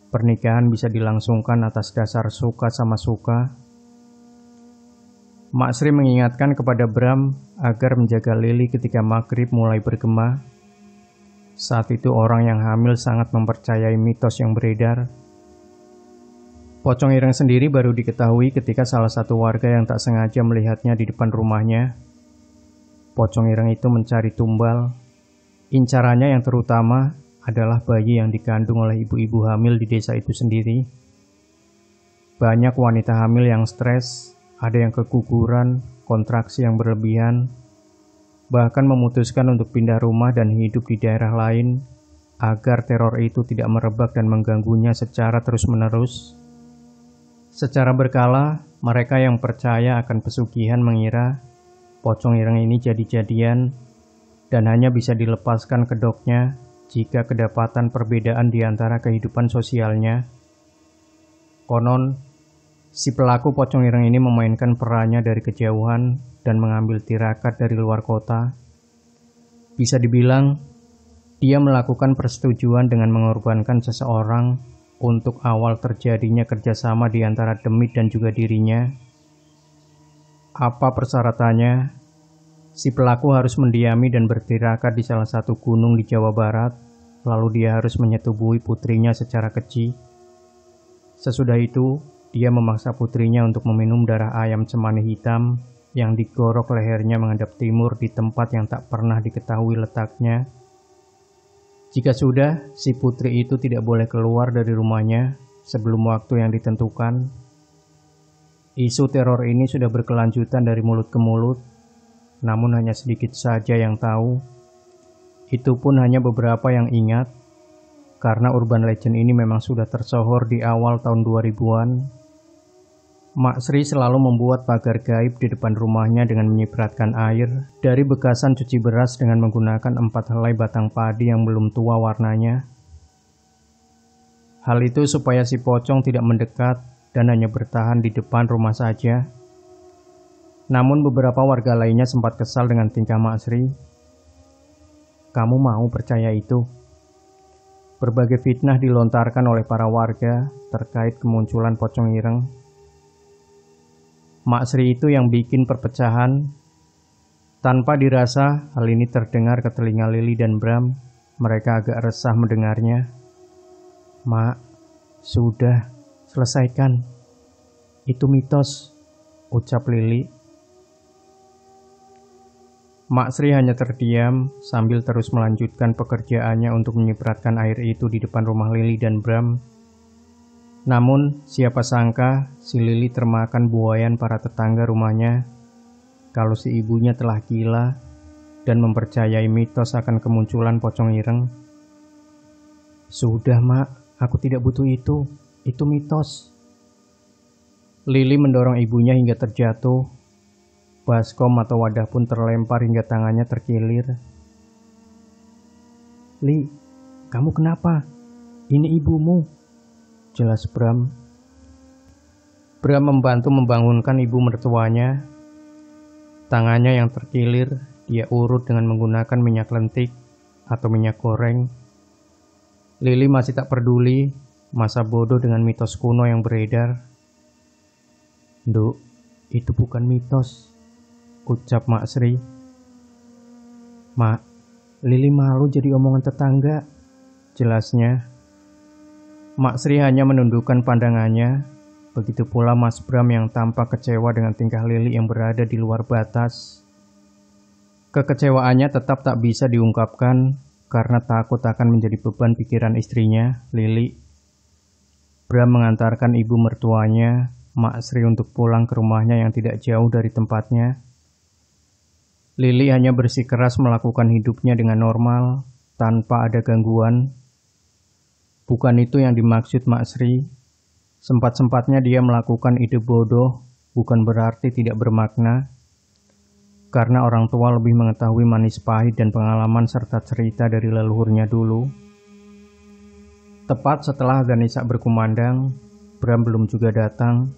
pernikahan bisa dilangsungkan atas dasar suka sama suka. Mak Sri mengingatkan kepada Bram agar menjaga Lili ketika maghrib mulai bergema. Saat itu orang yang hamil sangat mempercayai mitos yang beredar. Pocong ireng sendiri baru diketahui ketika salah satu warga yang tak sengaja melihatnya di depan rumahnya. Pocong ireng itu mencari tumbal. Incarannya yang terutama adalah bayi yang dikandung oleh ibu-ibu hamil di desa itu sendiri. Banyak wanita hamil yang stres, ada yang keguguran, kontraksi yang berlebihan, bahkan memutuskan untuk pindah rumah dan hidup di daerah lain agar teror itu tidak merebak dan mengganggunya secara terus-menerus. Secara berkala, mereka yang percaya akan pesugihan mengira pocong ireng ini jadi-jadian dan hanya bisa dilepaskan kedoknya jika kedapatan perbedaan di antara kehidupan sosialnya. Konon, si pelaku pocong ireng ini memainkan perannya dari kejauhan dan mengambil tirakat dari luar kota. Bisa dibilang, dia melakukan persetujuan dengan mengorbankan seseorang untuk awal terjadinya kerjasama di antara demit dan juga dirinya. Apa persyaratannya? Si pelaku harus mendiami dan bertirakat di salah satu gunung di Jawa Barat, lalu dia harus menyetubuhi putrinya secara keji. Sesudah itu, dia memaksa putrinya untuk meminum darah ayam cemani hitam yang digorok lehernya menghadap timur di tempat yang tak pernah diketahui letaknya. Jika sudah, si putri itu tidak boleh keluar dari rumahnya sebelum waktu yang ditentukan. Isu teror ini sudah berkelanjutan dari mulut ke mulut, namun hanya sedikit saja yang tahu. Itu pun hanya beberapa yang ingat, karena urban legend ini memang sudah tersohor di awal tahun 2000-an. Mak Sri selalu membuat pagar gaib di depan rumahnya dengan menyipratkan air dari bekasan cuci beras dengan menggunakan 4 helai batang padi yang belum tua warnanya. Hal itu supaya si pocong tidak mendekat dan hanya bertahan di depan rumah saja. Namun beberapa warga lainnya sempat kesal dengan tingkah Mak Sri. Kamu mau percaya itu? Berbagai fitnah dilontarkan oleh para warga terkait kemunculan pocong ireng. Mak Sri itu yang bikin perpecahan. Tanpa dirasa, hal ini terdengar ke telinga Lili dan Bram. Mereka agak resah mendengarnya. Mak, sudah, selesaikan. Itu mitos, ucap Lili. Mak Sri hanya terdiam sambil terus melanjutkan pekerjaannya untuk menyipratkan air itu di depan rumah Lili dan Bram. Namun, siapa sangka si Lili termakan buayan para tetangga rumahnya kalau si ibunya telah gila dan mempercayai mitos akan kemunculan pocong ireng. "Sudah, Mak, aku tidak butuh itu. Itu mitos." Lili mendorong ibunya hingga terjatuh. Baskom atau wadah pun terlempar hingga tangannya terkilir. "Li, kamu kenapa? Ini ibumu," jelas Bram. Bram membantu membangunkan ibu mertuanya. Tangannya yang terkilir dia urut dengan menggunakan minyak lentik atau minyak goreng. Lili masih tak peduli, masa bodoh dengan mitos kuno yang beredar. "Nduk, itu bukan mitos," ucap Mak Sri. "Mak, Lili malu jadi omongan tetangga," jelasnya. Mak Sri hanya menundukkan pandangannya. Begitu pula Mas Bram yang tampak kecewa dengan tingkah Lili yang berada di luar batas. Kekecewaannya tetap tak bisa diungkapkan karena takut akan menjadi beban pikiran istrinya, Lili. Bram mengantarkan ibu mertuanya, Mak Sri, untuk pulang ke rumahnya yang tidak jauh dari tempatnya. Lili hanya bersikeras melakukan hidupnya dengan normal, tanpa ada gangguan. Bukan itu yang dimaksud Mak Sri. Sempat-sempatnya dia melakukan ide bodoh, bukan berarti tidak bermakna. Karena orang tua lebih mengetahui manis pahit dan pengalaman serta cerita dari leluhurnya dulu. Tepat setelah azan Isya berkumandang, Bram belum juga datang.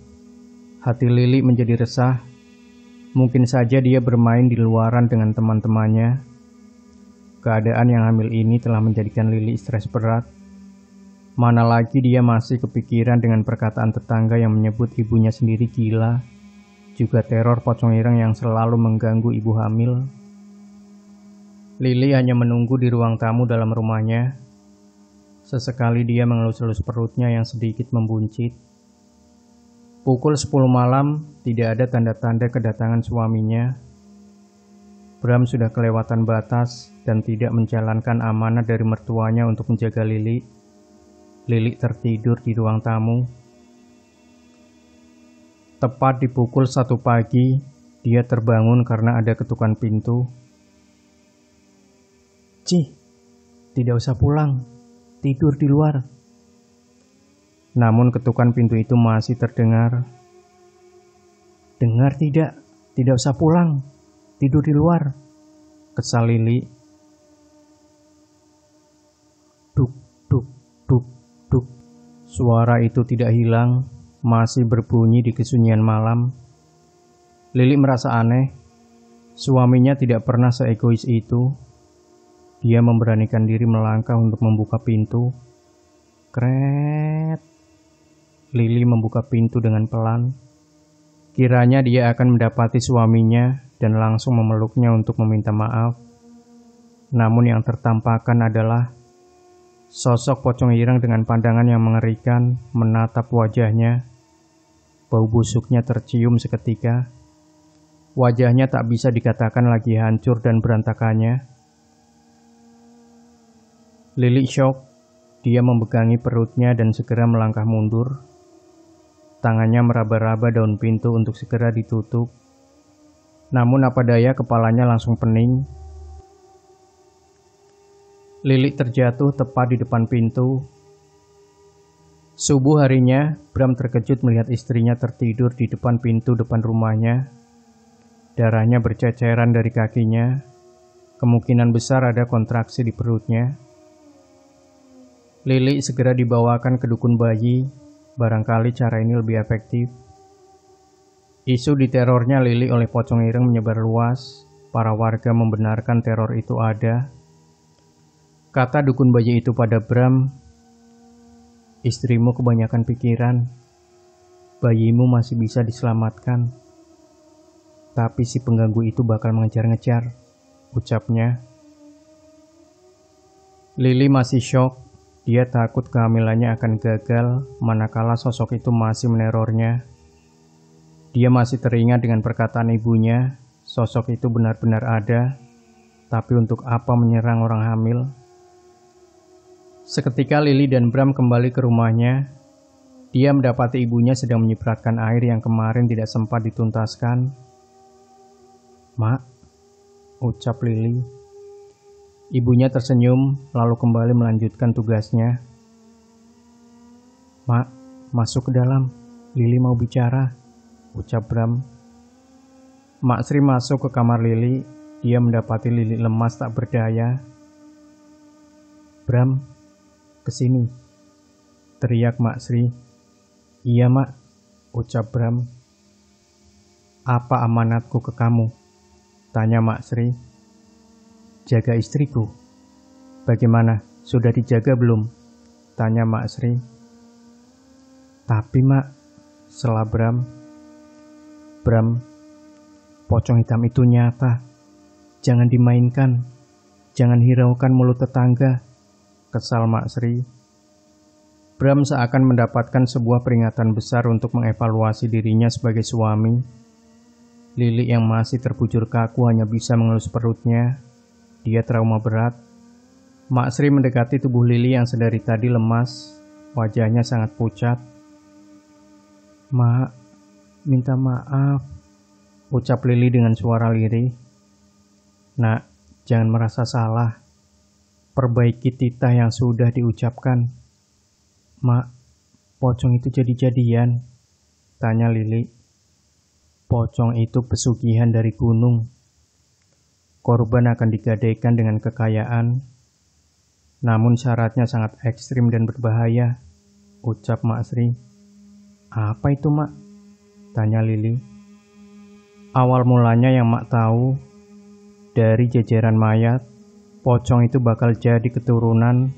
Hati Lili menjadi resah. Mungkin saja dia bermain di luaran dengan teman-temannya. Keadaan yang hamil ini telah menjadikan Lili stres berat. Mana lagi dia masih kepikiran dengan perkataan tetangga yang menyebut ibunya sendiri gila, juga teror pocong ireng yang selalu mengganggu ibu hamil. Lili hanya menunggu di ruang tamu dalam rumahnya. Sesekali dia mengelus-elus perutnya yang sedikit membuncit. Pukul 10 malam, tidak ada tanda-tanda kedatangan suaminya. Bram sudah kelewatan batas dan tidak menjalankan amanah dari mertuanya untuk menjaga Lili. Lili tertidur di ruang tamu. Tepat di pukul 1 pagi, dia terbangun karena ada ketukan pintu. "Cih, tidak usah pulang, tidur di luar." Namun ketukan pintu itu masih terdengar. "Dengar tidak? Tidak usah pulang, tidur di luar," kesal Lili. Duk, duk, duk, duk. Suara itu tidak hilang, masih berbunyi di kesunyian malam. Lili merasa aneh. Suaminya tidak pernah seegois itu. Dia memberanikan diri melangkah untuk membuka pintu. Kret. Lili membuka pintu dengan pelan. Kiranya dia akan mendapati suaminya dan langsung memeluknya untuk meminta maaf. Namun yang tertampakkan adalah sosok pocong ireng dengan pandangan yang mengerikan menatap wajahnya. Bau busuknya tercium seketika. Wajahnya tak bisa dikatakan lagi hancur dan berantakannya. Lili syok. Dia memegangi perutnya dan segera melangkah mundur. Tangannya meraba-raba daun pintu untuk segera ditutup. Namun apa daya, kepalanya langsung pening. Lili terjatuh tepat di depan pintu. Subuh harinya, Bram terkejut melihat istrinya tertidur di depan pintu depan rumahnya. Darahnya berceceran dari kakinya. Kemungkinan besar ada kontraksi di perutnya. Lili segera dibawakan ke dukun bayi. Barangkali cara ini lebih efektif. Isu diterornya Lili oleh pocong ireng menyebar luas. Para warga membenarkan teror itu ada. Kata dukun bayi itu pada Bram, "Istrimu kebanyakan pikiran. Bayimu masih bisa diselamatkan. Tapi si pengganggu itu bakal mengejar-ngejar," ucapnya. Lili masih syok. Dia takut kehamilannya akan gagal manakala sosok itu masih menerornya. Dia masih teringat dengan perkataan ibunya, sosok itu benar-benar ada, tapi untuk apa menyerang orang hamil? Seketika Lili dan Bram kembali ke rumahnya. Dia mendapati ibunya sedang menyipratkan air yang kemarin tidak sempat dituntaskan. "Mak," ucap Lili. Ibunya tersenyum lalu kembali melanjutkan tugasnya. "Mak, masuk ke dalam. Lili mau bicara," ucap Bram. Mak Sri masuk ke kamar Lili. Dia mendapati Lili lemas tak berdaya. "Bram, kesini," teriak Mak Sri. "Iya, Mak," ucap Bram. "Apa amanatku ke kamu?" tanya Mak Sri. "Jaga istriku." "Bagaimana, sudah dijaga belum?" tanya Mak Sri. "Tapi Mak," sela Bram. "Bram, pocong hitam itu nyata. Jangan dimainkan. Jangan hiraukan mulut tetangga," kesal Mak Sri. Bram seakan mendapatkan sebuah peringatan besar untuk mengevaluasi dirinya sebagai suami. Lili yang masih terbujur kaku hanya bisa mengelus perutnya. Dia trauma berat. Mak Sri mendekati tubuh Lili yang sedari tadi lemas. Wajahnya sangat pucat. "Mak, minta maaf," ucap Lili dengan suara lirih. "Nak, jangan merasa salah. Perbaiki titah yang sudah diucapkan." "Mak, pocong itu jadi-jadian?" tanya Lili. "Pocong itu pesugihan dari gunung. Korban akan digadaikan dengan kekayaan. Namun syaratnya sangat ekstrim dan berbahaya," ucap Mak Sri. "Apa itu, Mak?" tanya Lili. Awal mulanya yang Mak tahu, dari jajaran mayat, pocong itu bakal jadi keturunan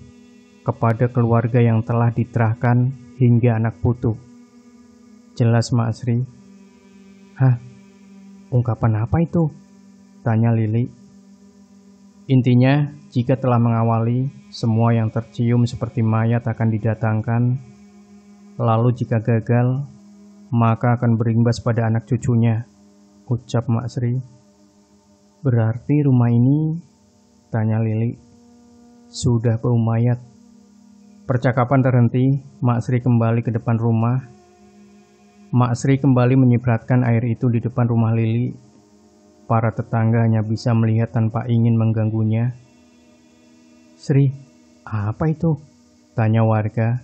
kepada keluarga yang telah diterahkan hingga anak putu. Jelas Mak Sri. "Hah? Ungkapan apa itu?" tanya Lili. Intinya, jika telah mengawali, semua yang tercium seperti mayat akan didatangkan. Lalu jika gagal, maka akan berimbas pada anak cucunya, ucap Mak Sri. "Berarti rumah ini," tanya Lili, "sudah bau mayat." Percakapan terhenti. Mak Sri kembali ke depan rumah. Mak Sri kembali menyipratkan air itu di depan rumah Lili. Para tetangga hanya bisa melihat tanpa ingin mengganggunya. "Sri, apa itu?" tanya warga.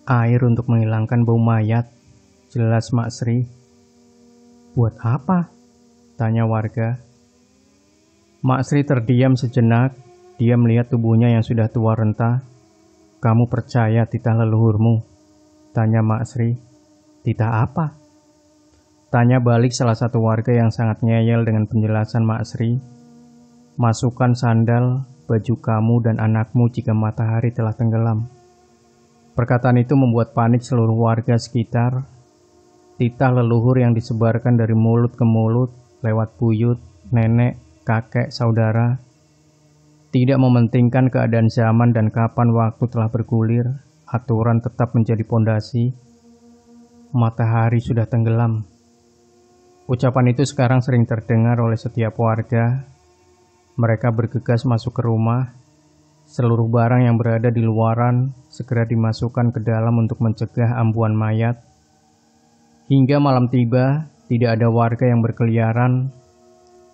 "Air untuk menghilangkan bau mayat," jelas Mak Sri. "Buat apa?" tanya warga. Mak Sri terdiam sejenak. Dia melihat tubuhnya yang sudah tua renta. "Kamu percaya titah leluhurmu?" tanya Mak Sri. "Titah apa?" tanya balik salah satu warga yang sangat ngeyel dengan penjelasan Mak Sri. "Masukkan sandal, baju kamu dan anakmu jika matahari telah tenggelam." Perkataan itu membuat panik seluruh warga sekitar. Titah leluhur yang disebarkan dari mulut ke mulut, lewat buyut, nenek, kakek, saudara. Tidak mementingkan keadaan zaman dan kapan waktu telah bergulir, aturan tetap menjadi pondasi. Matahari sudah tenggelam. Ucapan itu sekarang sering terdengar oleh setiap warga. Mereka bergegas masuk ke rumah. Seluruh barang yang berada di luaran segera dimasukkan ke dalam untuk mencegah ambuan mayat. Hingga malam tiba, tidak ada warga yang berkeliaran.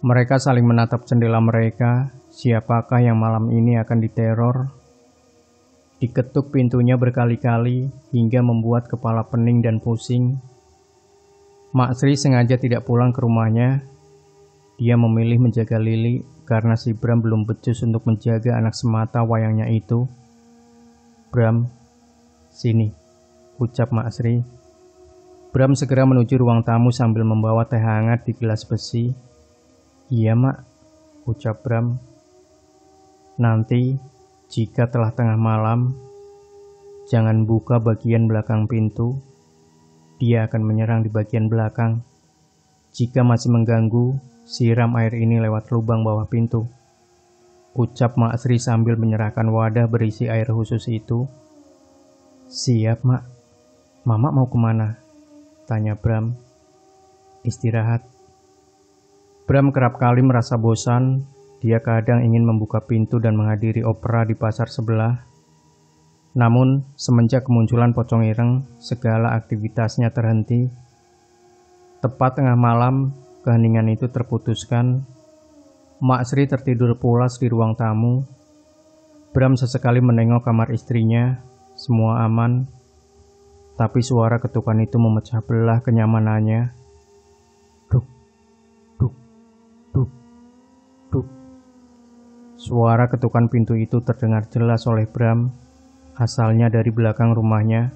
Mereka saling menatap jendela mereka. Siapakah yang malam ini akan diteror? Diketuk pintunya berkali-kali hingga membuat kepala pening dan pusing. Mak Sri sengaja tidak pulang ke rumahnya. Dia memilih menjaga Lili karena si Bram belum becus untuk menjaga anak semata wayangnya itu. "Bram, sini," ucap Mak Sri. Bram segera menuju ruang tamu sambil membawa teh hangat di gelas besi. "Iya, Mak," ucap Bram. "Nanti, jika telah tengah malam, jangan buka bagian belakang pintu. Dia akan menyerang di bagian belakang. Jika masih mengganggu, siram air ini lewat lubang bawah pintu," ucap Mak Sri sambil menyerahkan wadah berisi air khusus itu. "Siap, Mak. Mama mau kemana?" tanya Bram. "Istirahat." Bram kerap kali merasa bosan. Dia kadang ingin membuka pintu dan menghadiri opera di pasar sebelah. Namun, semenjak kemunculan pocong ireng, segala aktivitasnya terhenti. Tepat tengah malam, keheningan itu terputuskan. Mak Sri tertidur pulas di ruang tamu. Bram sesekali menengok kamar istrinya. Semua aman. Tapi suara ketukan itu memecah belah kenyamanannya. Duk, duk, duk, duk. Suara ketukan pintu itu terdengar jelas oleh Bram, asalnya dari belakang rumahnya.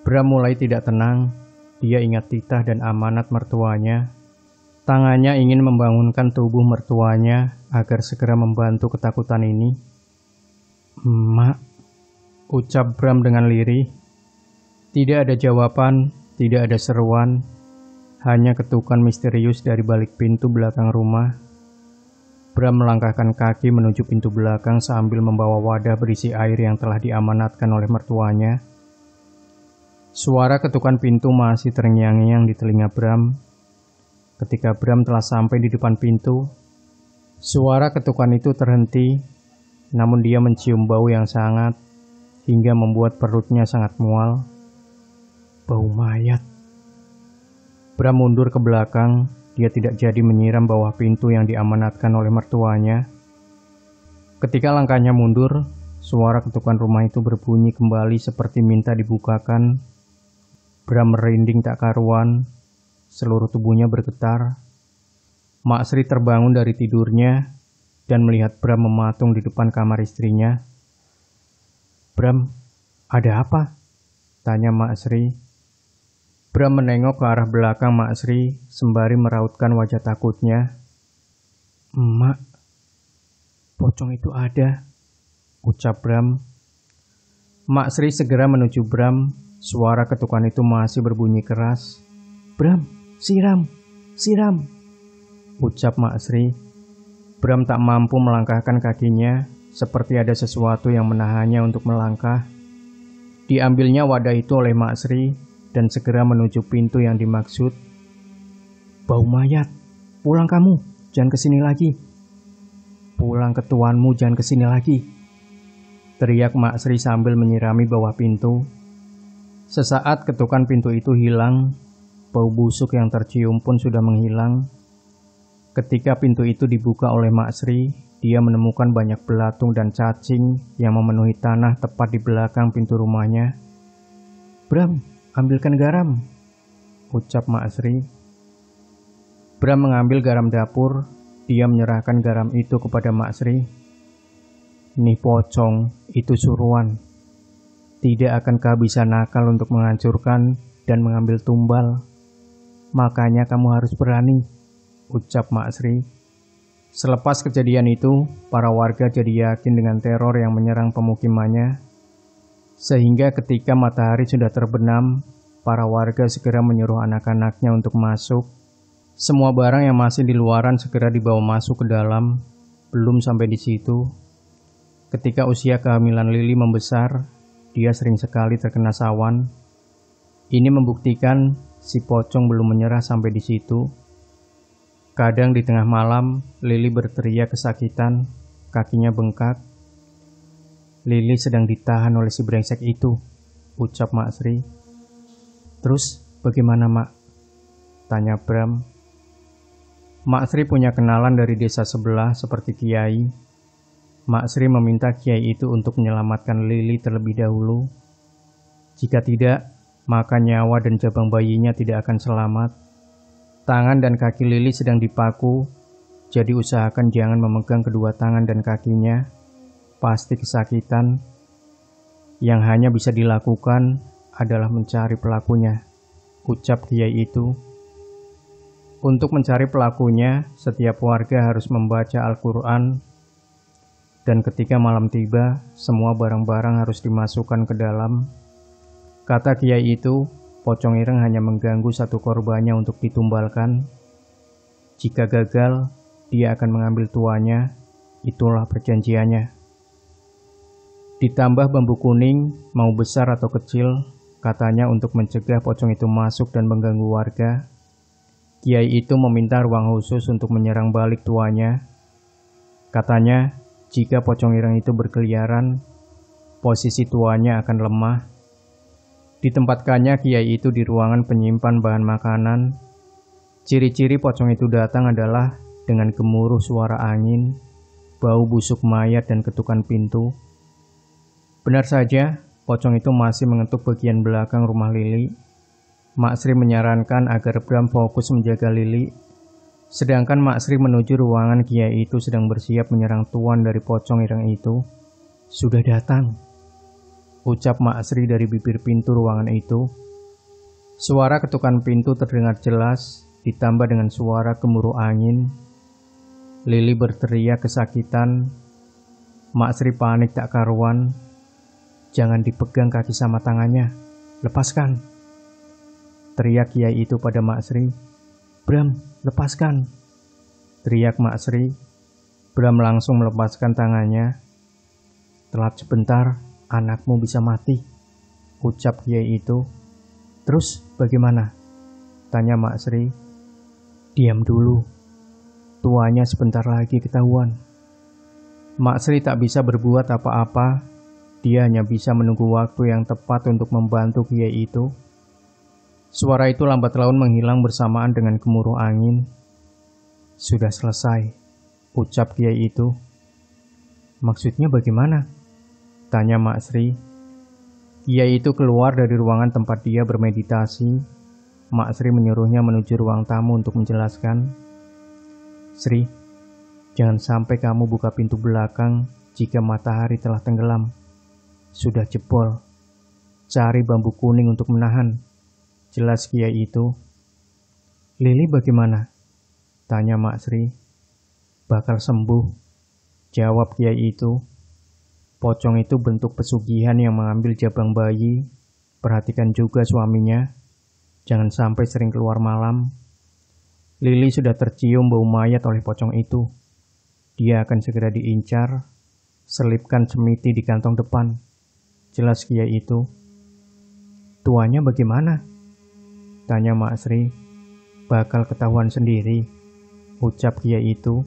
Bram mulai tidak tenang. Dia ingat titah dan amanat mertuanya. Tangannya ingin membangunkan tubuh mertuanya agar segera membantu ketakutan ini. "Emak," ucap Bram dengan lirih. Tidak ada jawaban, tidak ada seruan, hanya ketukan misterius dari balik pintu belakang rumah. Bram melangkahkan kaki menuju pintu belakang sambil membawa wadah berisi air yang telah diamanatkan oleh mertuanya. Suara ketukan pintu masih terngiang-ngiang di telinga Bram. Ketika Bram telah sampai di depan pintu, suara ketukan itu terhenti, namun dia mencium bau yang sangat, hingga membuat perutnya sangat mual. Bau mayat. Bram mundur ke belakang. Dia tidak jadi menyiram bawah pintu yang diamanatkan oleh mertuanya. Ketika langkahnya mundur, suara ketukan rumah itu berbunyi kembali seperti minta dibukakan. Bram merinding tak karuan. Seluruh tubuhnya bergetar. Mak Sri terbangun dari tidurnya dan melihat Bram mematung di depan kamar istrinya. "Bram, ada apa?" tanya Mak Sri. Bram menengok ke arah belakang Mak Sri sembari merautkan wajah takutnya. "Emak, pocong itu ada," ucap Bram. Mak Sri segera menuju Bram. Suara ketukan itu masih berbunyi keras. "Bram, siram, siram," ucap Mak Sri. Bram tak mampu melangkahkan kakinya, seperti ada sesuatu yang menahannya untuk melangkah. Diambilnya wadah itu oleh Mak Sri dan segera menuju pintu yang dimaksud. "Bau mayat, pulang kamu, jangan kesini lagi." "Pulang ke tuanmu, jangan kesini lagi," teriak Mak Sri sambil menyirami bawah pintu. Sesaat ketukan pintu itu hilang, bau busuk yang tercium pun sudah menghilang. Ketika pintu itu dibuka oleh Mak Sri, dia menemukan banyak belatung dan cacing yang memenuhi tanah tepat di belakang pintu rumahnya. "Bram, ambilkan garam," ucap Mak Sri. Bram mengambil garam dapur. Dia menyerahkan garam itu kepada Mak Sri. "Nih pocong, itu suruhan. Tidak akan kehabisan nakal untuk menghancurkan dan mengambil tumbal. Makanya kamu harus berani," ucap Mak Sri. Selepas kejadian itu, para warga jadi yakin dengan teror yang menyerang pemukimannya. Sehingga ketika matahari sudah terbenam, para warga segera menyuruh anak-anaknya untuk masuk. Semua barang yang masih di luaran segera dibawa masuk ke dalam. Belum sampai di situ, ketika usia kehamilan Lili membesar, dia sering sekali terkena sawan. Ini membuktikan si pocong belum menyerah sampai di situ. Kadang di tengah malam, Lili berteriak kesakitan, kakinya bengkak. "Lili sedang ditahan oleh si brengsek itu," ucap Mak Sri. "Terus bagaimana, Mak?" tanya Bram. Mak Sri punya kenalan dari desa sebelah seperti kiai. Mak Sri meminta kiai itu untuk menyelamatkan Lili terlebih dahulu. Jika tidak, maka nyawa dan jabang bayinya tidak akan selamat. Tangan dan kaki Lili sedang dipaku, jadi usahakan jangan memegang kedua tangan dan kakinya. Pasti kesakitan. Yang hanya bisa dilakukan adalah mencari pelakunya, ucap kiai itu. Untuk mencari pelakunya, setiap warga harus membaca Al-Quran. Dan ketika malam tiba, semua barang-barang harus dimasukkan ke dalam. Kata kiai itu, pocong ireng hanya mengganggu satu korbannya untuk ditumbalkan. Jika gagal, dia akan mengambil tuanya. Itulah perjanjiannya. Ditambah bambu kuning, mau besar atau kecil, katanya untuk mencegah pocong itu masuk dan mengganggu warga. Kiai itu meminta ruang khusus untuk menyerang balik tuanya. Katanya, jika pocong ireng itu berkeliaran, posisi tuanya akan lemah. Ditempatkannya Kiai itu di ruangan penyimpan bahan makanan. Ciri-ciri pocong itu datang adalah dengan gemuruh suara angin, bau busuk mayat dan ketukan pintu. Benar saja, pocong itu masih mengetuk bagian belakang rumah Lili. Mak Sri menyarankan agar Bram fokus menjaga Lili, sedangkan Mak Sri menuju ruangan Kiai itu sedang bersiap menyerang tuan dari pocong ireng itu. "Sudah datang," ucap Mak Sri dari bibir pintu ruangan itu. Suara ketukan pintu terdengar jelas, ditambah dengan suara gemuruh angin. Lili berteriak kesakitan. Mak Sri panik tak karuan. "Jangan dipegang kaki sama tangannya, lepaskan," teriak Kiai itu pada Mak Sri. "Bram, lepaskan," teriak Mak Sri. Bram langsung melepaskan tangannya. "Telat sebentar, anakmu bisa mati," ucap Kiai itu. "Terus bagaimana?" tanya Mak Sri. "Diam dulu, tuanya sebentar lagi ketahuan." Mak Sri tak bisa berbuat apa-apa. Dia hanya bisa menunggu waktu yang tepat untuk membantu Kiai itu. Suara itu lambat laun menghilang bersamaan dengan gemuruh angin. "Sudah selesai," ucap Kiai itu. "Maksudnya bagaimana?" tanya Mak Sri. Kiai itu keluar dari ruangan tempat dia bermeditasi. Mak Sri menyuruhnya menuju ruang tamu untuk menjelaskan. "Sri, jangan sampai kamu buka pintu belakang jika matahari telah tenggelam. Sudah jebol. Cari bambu kuning untuk menahan," jelas Kiai itu. "Lili bagaimana?" tanya Mak Sri. "Bakal sembuh," jawab Kiai itu. "Pocong itu bentuk pesugihan yang mengambil jabang bayi. Perhatikan juga suaminya. Jangan sampai sering keluar malam. Lili sudah tercium bau mayat oleh pocong itu. Dia akan segera diincar. Selipkan semiti di kantong depan," jelas Kiai itu. "Tuanya bagaimana?" tanya Mak Sri. "Bakal ketahuan sendiri," ucap Kiai itu.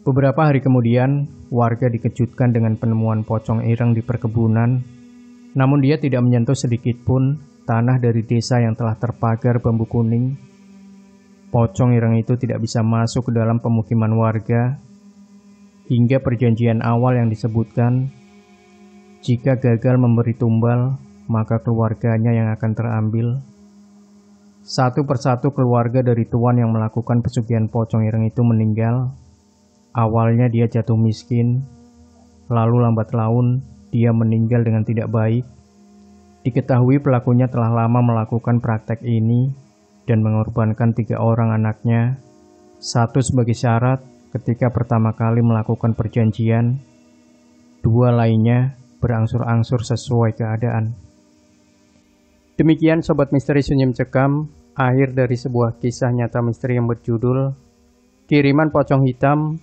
Beberapa hari kemudian, warga dikejutkan dengan penemuan pocong ireng di perkebunan. Namun dia tidak menyentuh sedikit pun tanah dari desa yang telah terpagar bambu kuning. Pocong ireng itu tidak bisa masuk ke dalam pemukiman warga. Hingga perjanjian awal yang disebutkan, jika gagal memberi tumbal, maka keluarganya yang akan terambil. Satu persatu keluarga dari tuan yang melakukan pesugihan pocong ireng itu meninggal. Awalnya dia jatuh miskin, lalu lambat laun dia meninggal dengan tidak baik. Diketahui pelakunya telah lama melakukan praktek ini dan mengorbankan 3 orang anaknya. Satu sebagai syarat ketika pertama kali melakukan perjanjian, 2 lainnya berangsur-angsur sesuai keadaan. Demikian Sobat Misteri Sunyi Mencekam, akhir dari sebuah kisah nyata misteri yang berjudul Kiriman Pocong Hitam.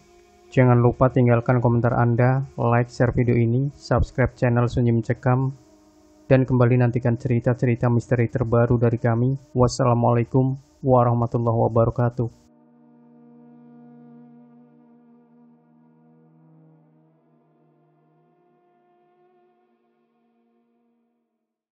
Jangan lupa tinggalkan komentar Anda, like, share video ini, subscribe channel Sunyi Mencekam, dan kembali nantikan cerita-cerita misteri terbaru dari kami. Wassalamualaikum warahmatullahi wabarakatuh.